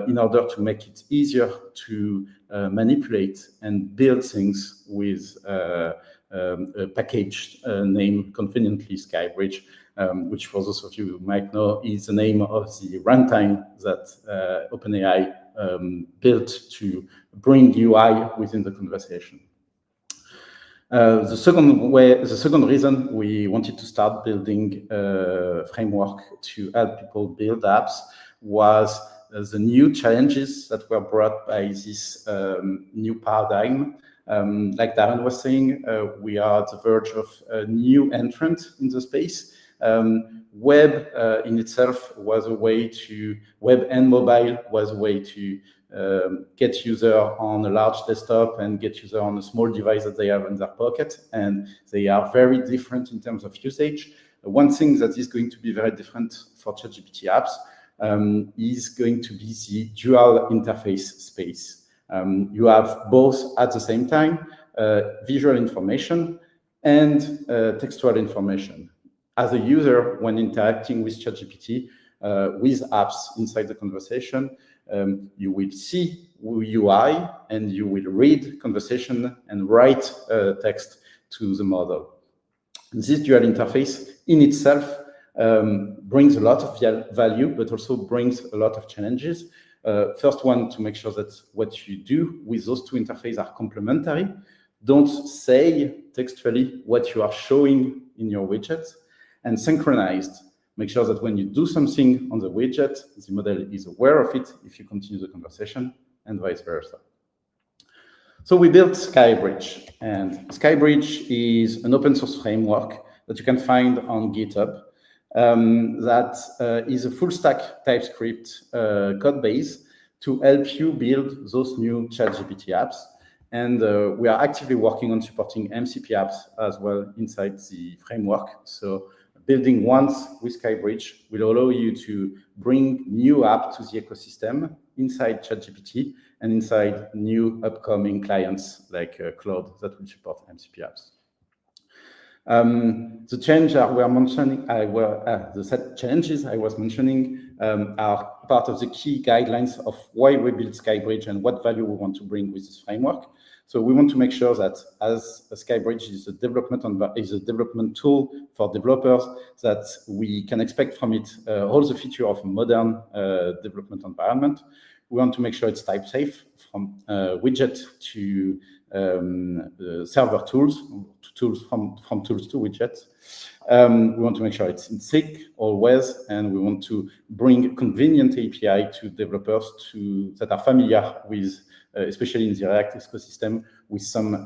in order to make it easier to manipulate and build things with a package name conveniently SkyBridge, which for those of you who might know is the name of the runtime that OpenAI built to bring UI within the conversation. The second reason we wanted to start building a framework to help people build apps was the new challenges that were brought by this new paradigm. Like Darren was saying, we are at the verge of a new entrant in the space. Web in itself was a way to, web and mobile was a way to get user on a large desktop and get user on a small device that they have in their pocket, and they are very different in terms of usage. One thing that is going to be very different for ChatGPT apps is going to be the dual interface space. You have both at the same time visual information and textual information. As a user, when interacting with ChatGPT, with apps inside the conversation, you will see UI and you will read conversation and write text to the model. This dual interface in itself brings a lot of value, but also brings a lot of challenges. First one, to make sure that what you do with those two interfaces are complementary. Don't say textually what you are showing in your widget, and synchronized. Make sure that when you do something on the widget, the model is aware of it if you continue the conversation, and vice versa. So we built SkyBridge, and SkyBridge is an open source framework that you can find on GitHub that is a full stack TypeScript code base to help you build those new ChatGPT apps. And we are actively working on supporting MCP apps as well inside the framework. So building once with SkyBridge will allow you to bring new app to the ecosystem inside ChatGPT and inside new upcoming clients like Claude that will support MCP apps. The change we are mentioning, the set challenges I was mentioning are part of the key guidelines of why we built SkyBridge and what value we want to bring with this framework. So we want to make sure that as SkyBridge is a development tool for developers, that we can expect from it all the features of a modern development environment. We want to make sure it's type safe from widget to server tools, from tools to widgets. We want to make sure it's in sync always, and we want to bring convenient API to developers that are familiar with, especially in the React ecosystem, with some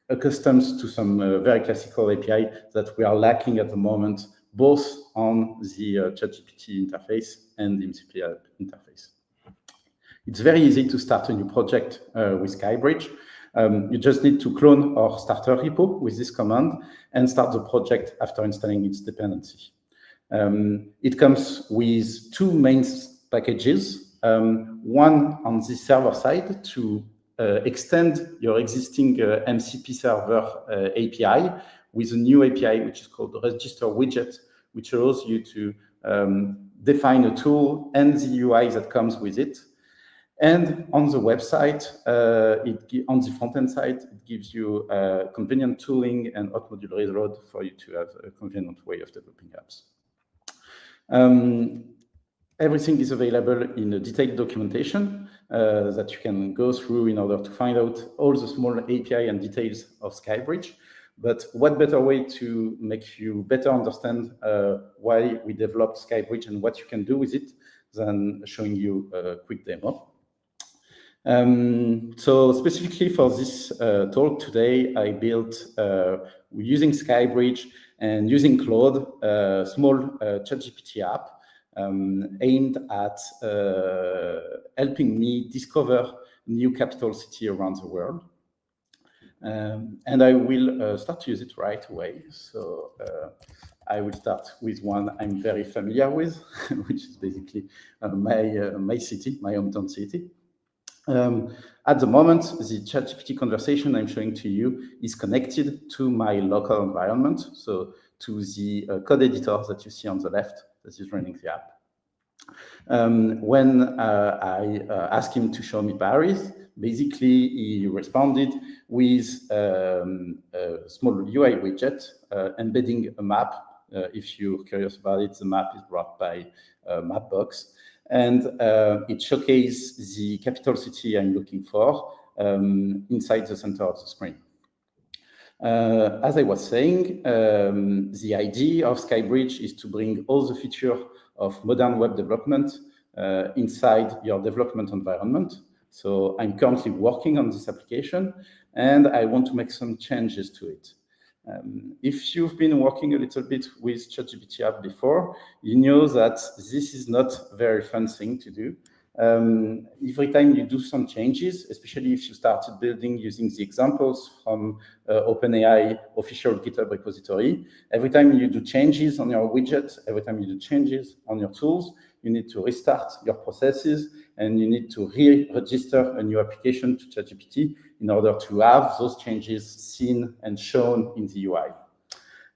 accustomed to some very classical API that we are lacking at the moment, both on the ChatGPT interface and the MCP app interface. It's very easy to start a new project with SkyBridge. You just need to clone our starter repo with this command and start the project after installing its dependency. It comes with two main packages. One on the server side to extend your existing MCP server API with a new API, which is called the register widget, which allows you to define a tool and the UI that comes with it. And on the website, on the front-end side, it gives you convenient tooling and hot module reload for you to have a convenient way of developing apps. Everything is available in a detailed documentation that you can go through in order to find out all the small API and details of SkyBridge. But what better way to make you better understand why we developed SkyBridge and what you can do with it than showing you a quick demo. So specifically for this talk today, I built, using SkyBridge and using Claude, a small ChatGPT app aimed at helping me discover new capital city around the world. And I will start to use it right away. So I will start with one I'm very familiar with, which is basically my city, my hometown city. At the moment, the ChatGPT conversation I'm showing to you is connected to my local environment, so to the code editor that you see on the left that is running the app. When I asked him to show me Paris, basically he responded with a small UI widget embedding a map. If you're curious about it, the map is brought by Mapbox. And it showcases the capital city I'm looking for inside the center of the screen. As I was saying, the idea of SkyBridge is to bring all the features of modern web development inside your development environment. So I'm currently working on this application, and I want to make some changes to it. If you've been working a little bit with ChatGPT app before, you know that this is not a very fun thing to do. Every time you do some changes, especially if you started building using the examples from OpenAI official GitHub repository, every time you do changes on your widget, every time you do changes on your tools, you need to restart your processes and you need to re-register a new application to ChatGPT in order to have those changes seen and shown in the UI.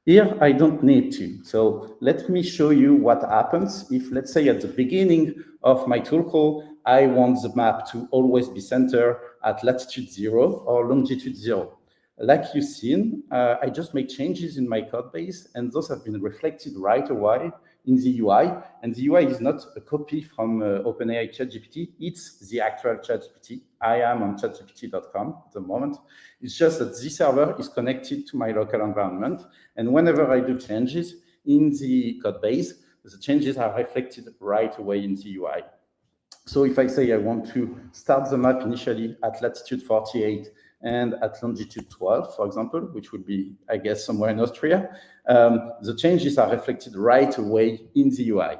Here, I don't need to. So let me show you what happens if, let's say, at the beginning of my tool call, I want the map to always be centered at latitude 0 or longitude 0. Like you've seen, I just make changes in my code base, and those have been reflected right away in the UI. And the UI is not a copy from OpenAI ChatGPT, it's the actual ChatGPT. I am on chatgpt.com at the moment. It's just that this server is connected to my local environment. And whenever I do changes in the code base, the changes are reflected right away in the UI. So if I say I want to start the map initially at latitude 48 and at longitude 12, for example, which would be, I guess, somewhere in Austria, the changes are reflected right away in the UI.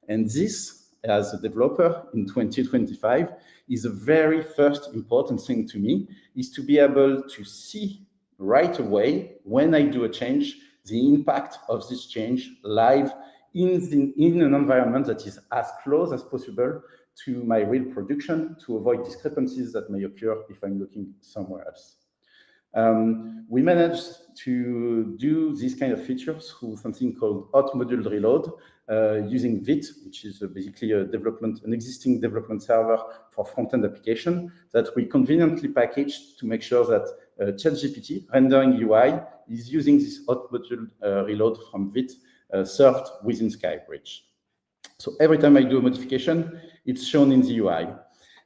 And this, as a developer in 2025, is the very first important thing to me, is to be able to see right away, when I do a change, the impact of this change live in an environment that is as close as possible to my real production, to avoid discrepancies that may occur if I'm looking somewhere else. We managed to do this kind of features through something called hot module reload using Vite, which is basically an existing development server for front-end application that we conveniently packaged to make sure that ChatGPT rendering UI is using this hot module reload from Vite served within SkyBridge. So every time I do a modification, it's shown in the UI.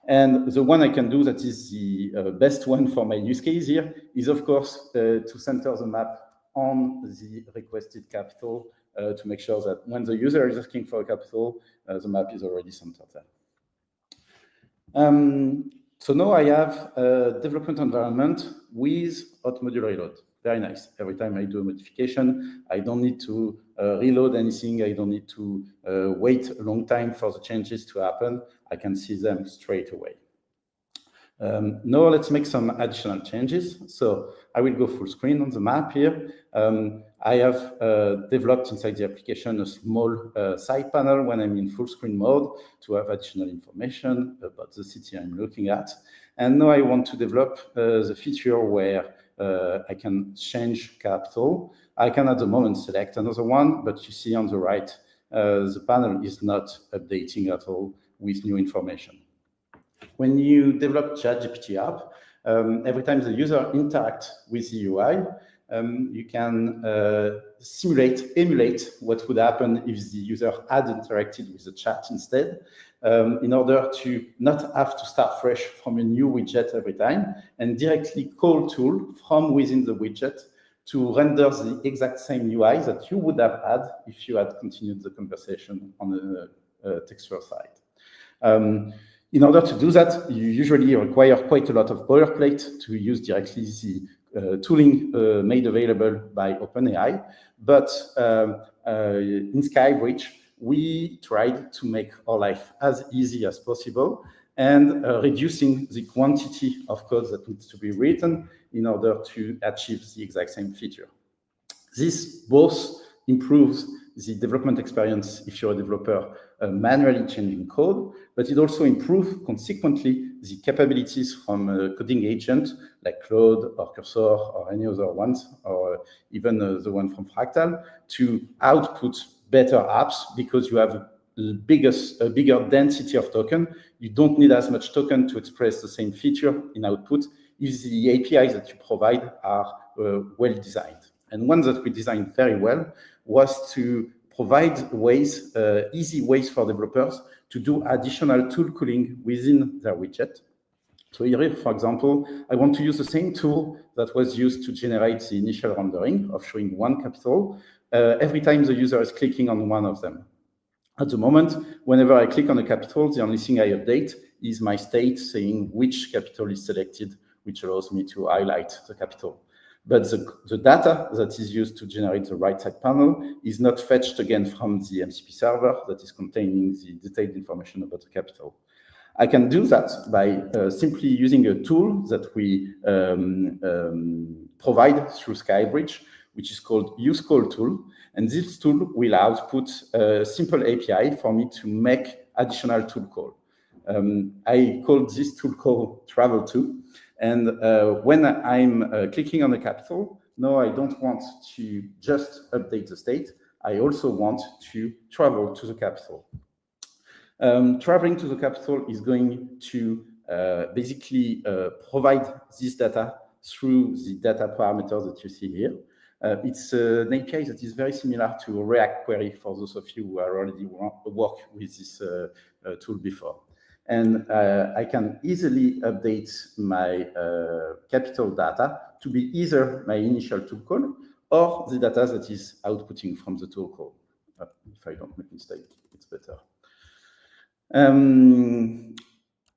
And the one I can do that is the best one for my use case here is, of course, to center the map on the requested capital to make sure that when the user is asking for a capital, the map is already centered there. So now I have a development environment with hot module reload. Very nice. Every time I do a modification, I don't need to reload anything. I don't need to wait a long time for the changes to happen. I can see them straight away. Now let's make some additional changes. So I will go full screen on the map here. I have developed inside the application a small side panel when I'm in full screen mode to have additional information about the city I'm looking at. And now I want to develop the feature where I can change capital. I can at the moment select another one, but you see on the right, the panel is not updating at all with new information. When you develop ChatGPT app, every time the user interacts with the UI, you can emulate what would happen if the user had interacted with the chat instead, in order to not have to start fresh from a new widget every time, and directly call tool from within the widget to render the exact same UI that you would have had if you had continued the conversation on the textual side. In order to do that, you usually require quite a lot of boilerplate to use directly the tooling made available by OpenAI. But in SkyBridge, we tried to make our life as easy as possible and reducing the quantity of code that needs to be written in order to achieve the exact same feature. This both improves the development experience if you're a developer manually changing code, but it also improves consequently the capabilities from a coding agent like Claude or Cursor or any other ones, or even the one from Fractal, to output better apps because you have a bigger density of token. You don't need as much token to express the same feature in output if the APIs that you provide are well designed. And one that we designed very well was to provide ways, easy ways for developers to do additional tool calling within their widget. So here, for example, I want to use the same tool that was used to generate the initial rendering of showing one capital every time the user is clicking on one of them. At the moment, whenever I click on a capital, the only thing I update is my state saying which capital is selected, which allows me to highlight the capital. But the data that is used to generate the right side panel is not fetched again from the MCP server that is containing the detailed information about the capital. I can do that by simply using a tool that we provide through SkyBridge, which is called useCall tool. And this tool will output a simple API for me to make additional tool call. I called this tool call travel to. And when I'm clicking on the capital, no, I don't want to just update the state. I also want to travel to the capital. Traveling to the capital is going to basically provide this data through the data parameters that you see here. It's an API that is very similar to a React query for those of you who are already work with this tool before. And I can easily update my capital data to be either my initial tool call or the data that is outputting from the tool call. If I don't make a mistake, it's better.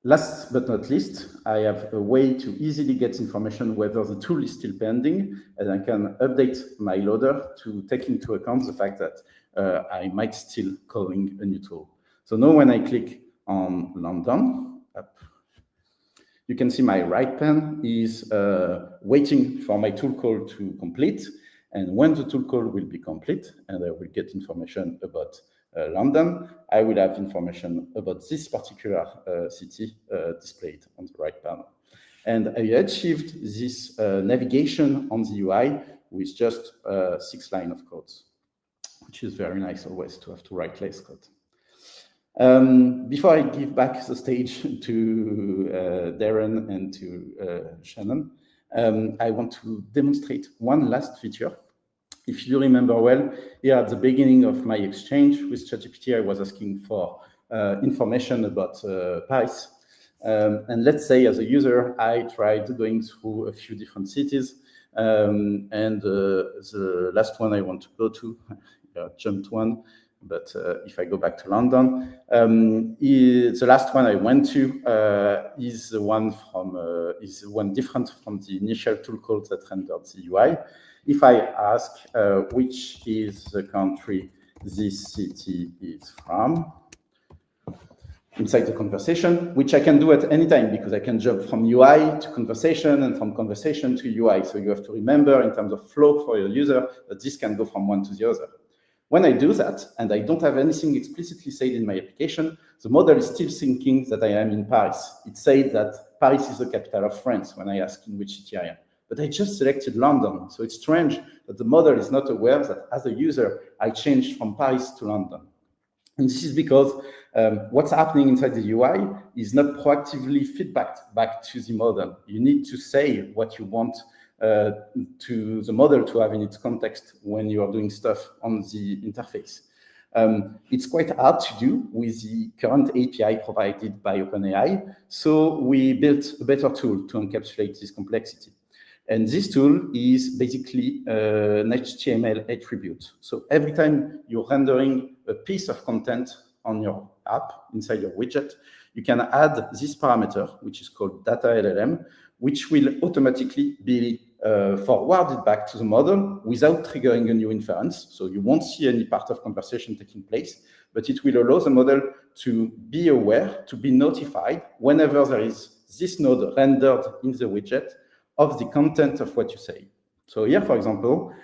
Last but not least, I have a way to easily get information whether the tool is still pending, and I can update my loader to take into account the fact that I might still calling a new tool. So now when I click on London, you can see my right pane is waiting for my tool call to complete. And when the tool call will be complete, and I will get information about London, I will have information about this particular city displayed on the right panel. And I achieved this navigation on the UI with just 6 lines of code, which is very nice always to have to write less code. Before I give back the stage to Darren and to Shannon, I want to demonstrate one last feature. If you remember well, here at the beginning of my exchange with ChatGPT, I was asking for information about Paris. And let's say as a user, I tried going through a few different cities. And the last one I want to go to, I jumped one. But if I go back to London, the last one I went to is the one different from the initial tool call that rendered the UI. If I ask which is the country this city is from, inside the conversation, which I can do at any time because I can jump from UI to conversation and from conversation to UI. So you have to remember in terms of flow for your user that this can go from one to the other. When I do that, and I don't have anything explicitly said in my application, the model is still thinking that I am in Paris. It said that Paris is the capital of France when I ask in which city I am. But I just selected London. So it's strange that the model is not aware that as a user, I changed from Paris to London. And this is because what's happening inside the UI is not proactively feedbacked back to the model. You need to say what you want to the model to have in its context when you are doing stuff on the interface. It's quite hard to do with the current API provided by OpenAI, so we built a better tool to encapsulate this complexity. And this tool is basically an HTML attribute. So every time you're rendering a piece of content on your app inside your widget, you can add this parameter, which is called data LLM, which will automatically be forwarded back to the model without triggering a new inference. So you won't see any part of conversation taking place, but it will allow the model to be aware, to be notified whenever there is this node rendered in the widget of the content of what you say. So here, for example,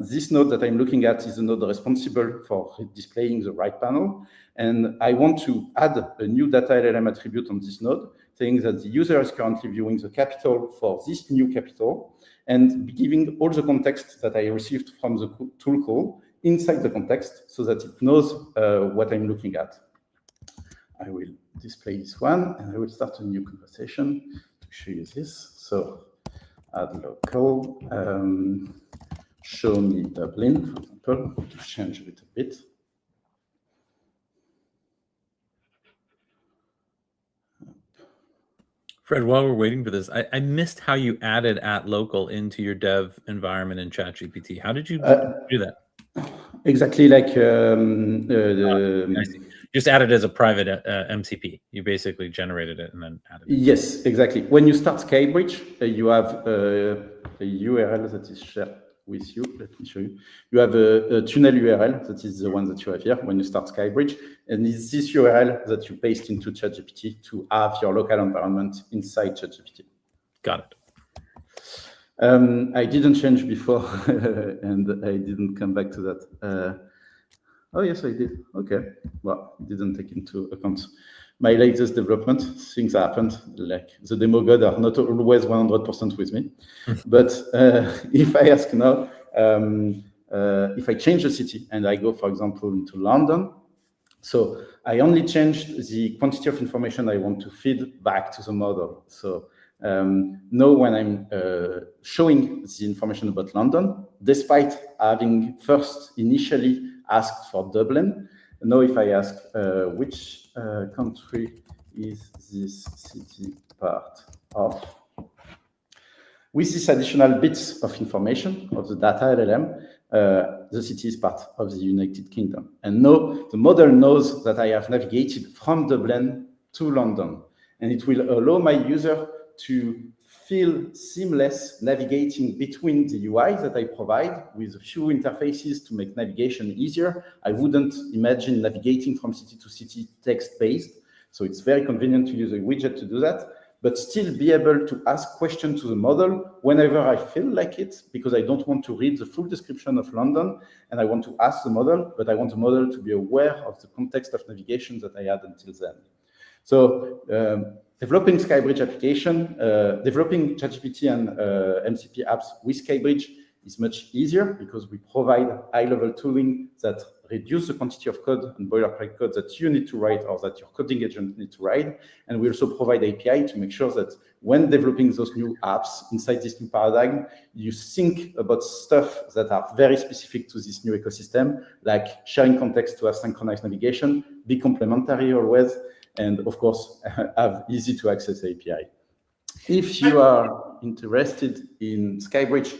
this node that I'm looking at is the node responsible for displaying the right panel. And I want to add a new data LLM attribute on this node, saying that the user is currently viewing the capital for this new capital, and giving all the context that I received from the tool call inside the context so that it knows what I'm looking at. I will display this one, and I will start a new conversation to show you this. So add local, show me Dublin, for example, to change it a bit. Fred, while we're waiting for this, I missed how you added @local into your dev environment in ChatGPT. How did you do that? Exactly like I see. Just added as a private MCP. You basically generated it and then added it. Yes, exactly. When you start SkyBridge, you have a URL that is shared with you. Let me show you. You have a tunnel URL, that is the one that you have here when you start SkyBridge. And it's this URL that you paste into ChatGPT to have your local environment inside ChatGPT. Got it. I didn't change before, and I didn't come back to that. Oh, yes, I did. Okay. Well, didn't take into account my latest development. Things happened, like the demo god are not always 100% with me. But if I ask now, if I change the city and I go, for example, into London, so I only changed the quantity of information I want to feed back to the model. So now when I'm showing the information about London, despite having first initially asked for Dublin, now if I ask which country is this city part of, with this additional bits of information of the data LLM, the city is part of the United Kingdom. And now the model knows that I have navigated from Dublin to London. And it will allow my user to feel seamless navigating between the UI that I provide with a few interfaces to make navigation easier. I wouldn't imagine navigating from city to city text-based. So it's very convenient to use a widget to do that, but still be able to ask questions to the model whenever I feel like it, because I don't want to read the full description of London and I want to ask the model, but I want the model to be aware of the context of navigation that I had until then. So developing SkyBridge application, developing ChatGPT and MCP apps with SkyBridge is much easier because we provide high-level tooling that reduce the quantity of code and boilerplate code that you need to write or that your coding agent need to write. And we also provide API to make sure that when developing those new apps inside this new paradigm, you think about stuff that are very specific to this new ecosystem, like sharing context to have synchronized navigation, be complementary always, and of course, have easy to access API. If you are interested in SkyBridge,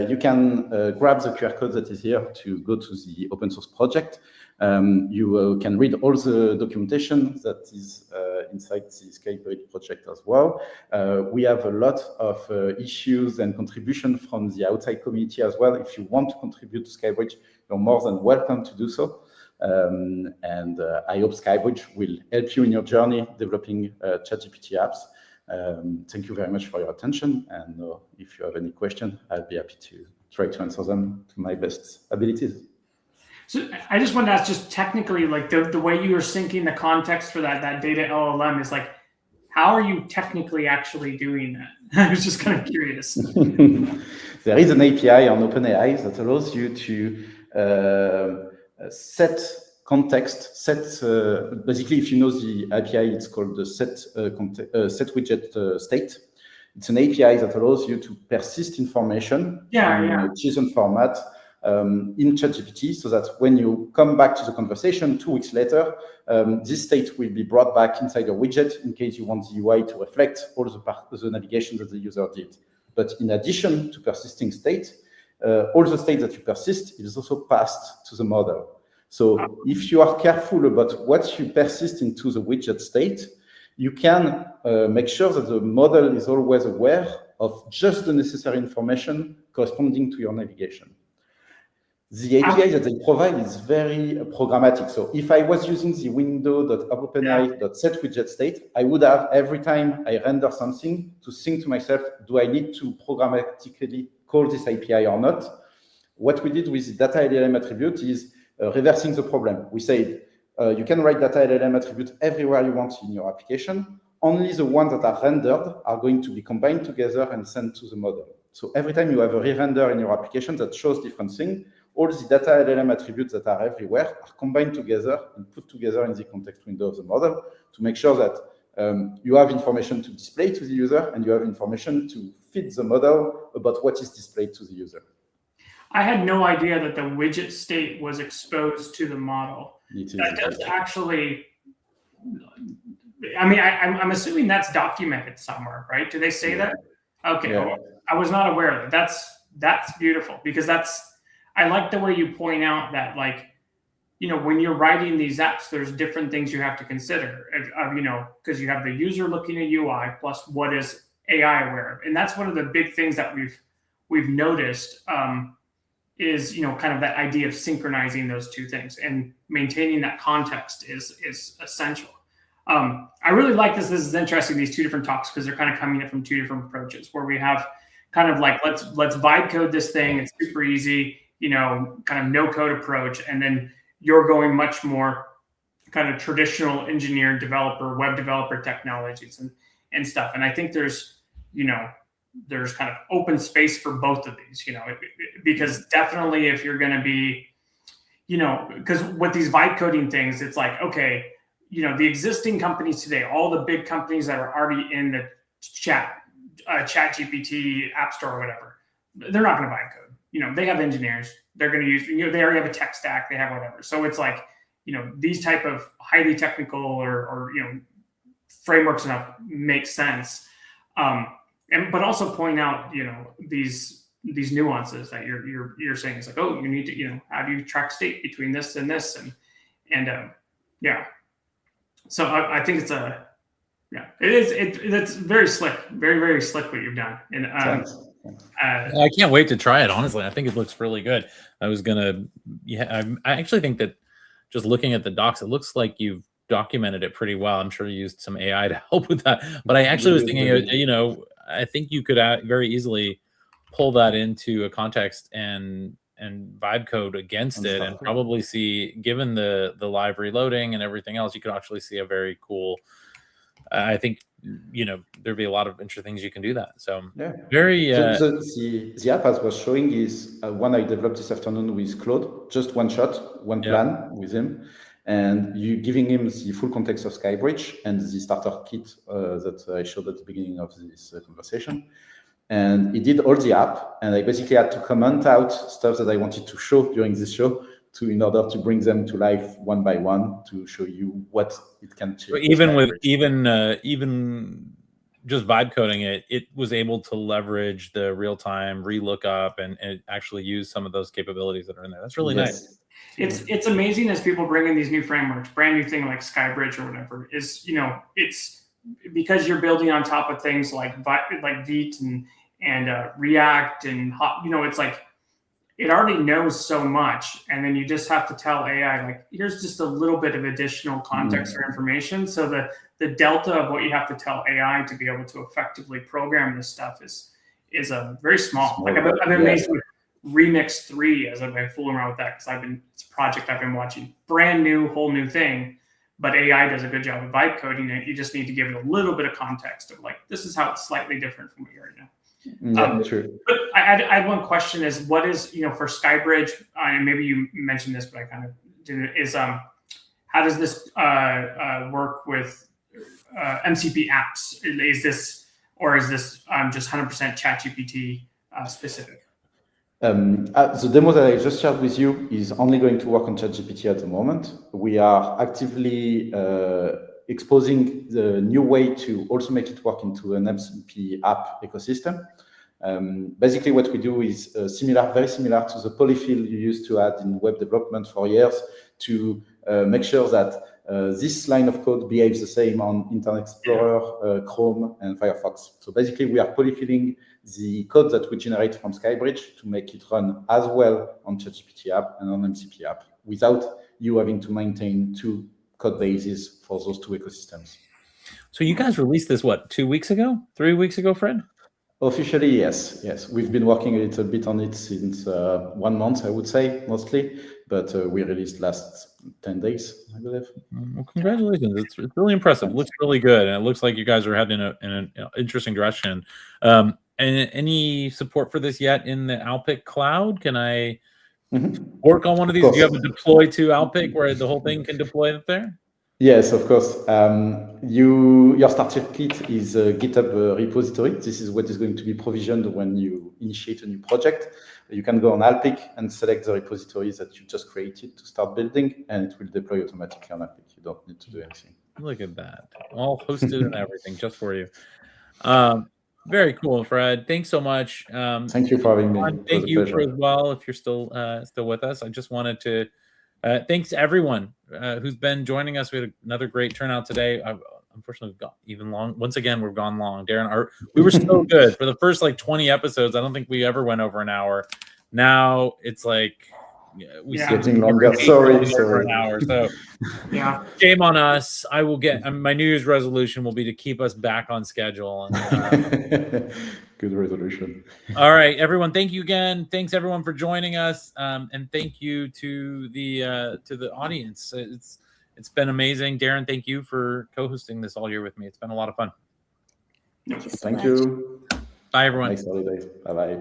you can grab the QR code that is here to go to the open source project. You can read all the documentation that is inside the SkyBridge project as well. We have a lot of issues and contribution from the outside community as well. If you want to contribute to SkyBridge, you're more than welcome to do so. And I hope SkyBridge will help you in your journey developing ChatGPT apps. Thank you very much for your attention. And if you have any question, I'll be happy to try to answer them to my best abilities. So I just wanted to ask, just technically, like the way you are syncing the context for that data LLM is like, how are you technically actually doing that? I was just kind of curious. There is an API on OpenAI that allows you to set context, basically if you know the API, it's called the set widget state. It's an API that allows you to persist information in a JSON format in ChatGPT, so that when you come back to the conversation 2 weeks later, this state will be brought back inside your widget in case you want the UI to reflect all the navigation that the user did. But in addition to persisting state, all the state that you persist is also passed to the model. So if you are careful about what you persist into the widget state, you can make sure that the model is always aware of just the necessary information corresponding to your navigation. The API that they provide is very programmatic. So if I was using the window.openai.setWidgetState, I would have, every time I render something, to think to myself, do I need to programmatically call this API or not? What we did with the data LLM attribute is reversing the problem. We said, you can write data LLM attribute everywhere you want in your application. Only the ones that are rendered are going to be combined together and sent to the model. So every time you have a re-render in your application that shows different things, all the data LLM attributes that are everywhere are combined together and put together in the context window of the model to make sure that you have information to display to the user and you have information to feed the model about what is displayed to the user. I had no idea that the widget state was exposed to the model. That does actually, I mean, I'm assuming that's documented somewhere, right? Do they say that? Okay, well, I was not aware of it. That's beautiful, because I like the way you point out that, like, you know, when you're writing these apps, there's different things you have to consider, you know, because you have the user looking at UI plus what is AI aware of. And that's one of the big things that we've noticed is, you know, kind of that idea of synchronizing those two things and maintaining that context is essential. I really like this. This is interesting, these two different talks, because they're kind of coming in from two different approaches, where we have kind of like, let's vibe code this thing. It's super easy, you know, kind of no code approach. And then you're going much more kind of traditional engineer, developer, web developer technologies and stuff. And I think there's, you know, there's kind of open space for both of these, you know, because definitely if you're going to be, you know, because with these vibe coding things, it's like, okay, you know, the existing companies today, all the big companies that are already in the ChatGPT app store or whatever, they're not going to vibe code. You know, they have engineers, they're going to use, you know, they already have a tech stack, they have whatever. So it's like, you know, these type of highly technical or you know, frameworks enough make sense. But also point out, you know, these nuances that you're saying. It's like, oh, you need to, you know, how do you track state between this and this, and yeah. So I think it's it's very slick, very, very slick what you've done. And I can't wait to try it. Honestly, I think it looks really good. I actually think that just looking at the docs, it looks like you've documented it pretty well. I'm sure you used some AI to help with that. But I actually was thinking, you know, I think you could very easily pull that into a context and vibe code against it, and probably see, given the live reloading and everything else, you could actually see a very cool. I think, you know, there'd be a lot of interesting things you can do that. So very. The app, as was showing, is one I developed this afternoon with Claude. Just one shot, one plan with him. And you giving him the full context of SkyBridge and the starter kit that I showed at the beginning of this conversation. And he did all the app, and I basically had to comment out stuff that I wanted to show during this show in order to bring them to life one by one to show you what it can change. Even just vibe coding it was able to leverage the real-time relookup and actually use some of those capabilities that are in there. That's really nice. It's amazing as people bring in these new frameworks, brand new thing like SkyBridge or whatever, is, you know, it's because you're building on top of things like Vite and React and, you know, it's like it already knows so much, and then you just have to tell AI, like, here's just a little bit of additional context or information. So the delta of what you have to tell AI to be able to effectively program this stuff is very small. Like I've been amazed with Remix 3 as I've been fooling around with that, because it's a project I've been watching, brand new, whole new thing, but AI does a good job of vibe coding it. You just need to give it a little bit of context of, like, this is how it's slightly different from what you already know. True. But I had one question: is what is, you know, for SkyBridge, and maybe you mentioned this, but I kind of didn't. Is how does this work with MCP apps? Is this or is this just 100% ChatGPT specific? The demo that I just shared with you is only going to work on ChatGPT at the moment. We are actively exposing the new way to also make it work into an MCP app ecosystem. Basically, what we do is very similar to the polyfill you used to add in web development for years to make sure that this line of code behaves the same on Internet Explorer, Chrome, and Firefox. So basically, we are polyfilling the code that we generate from SkyBridge to make it run as well on ChatGPT app and on MCP app without you having to maintain two code bases for those two ecosystems. So you guys released this, what, 2 weeks ago, 3 weeks ago, Fred? Officially, yes. We've been working a little bit on it since 1 month, I would say, mostly, but we released last 10 days, I believe. Well, congratulations. It's really impressive. It looks really good, and it looks like you guys are heading in an interesting direction. And any support for this yet in the Alpic cloud? Can I work on one of these? Do you have a deploy to Alpic where the whole thing can deploy it there? Yes, of course. Your starter kit is a GitHub repository. This is what is going to be provisioned when you initiate a new project. You can go on Alpic and select the repositories that you just created to start building, and it will deploy automatically on Alpic. You don't need to do anything. Look at that. All hosted and everything just for you. Very cool, Fred. Thanks so much. Thank you for having me. Thank you as well if you're still with us. I just wanted to thanks to everyone who's been joining us. We had another great turnout today. Unfortunately, we've got even long. Once again, we've gone long. Darren, we were so good for the first 20 episodes. I don't think we ever went over an hour. Now it's getting longer. Sorry. An hour. So yeah, shame on us. I will get my New Year's resolution will be to keep us back on schedule. And, good resolution. All right, everyone. Thank you again. Thanks everyone for joining us, and thank you to the audience. It's been amazing. Darren, thank you for co-hosting this all year with me. It's been a lot of fun. Thank you. Bye, everyone. Nice holidays. Bye-bye.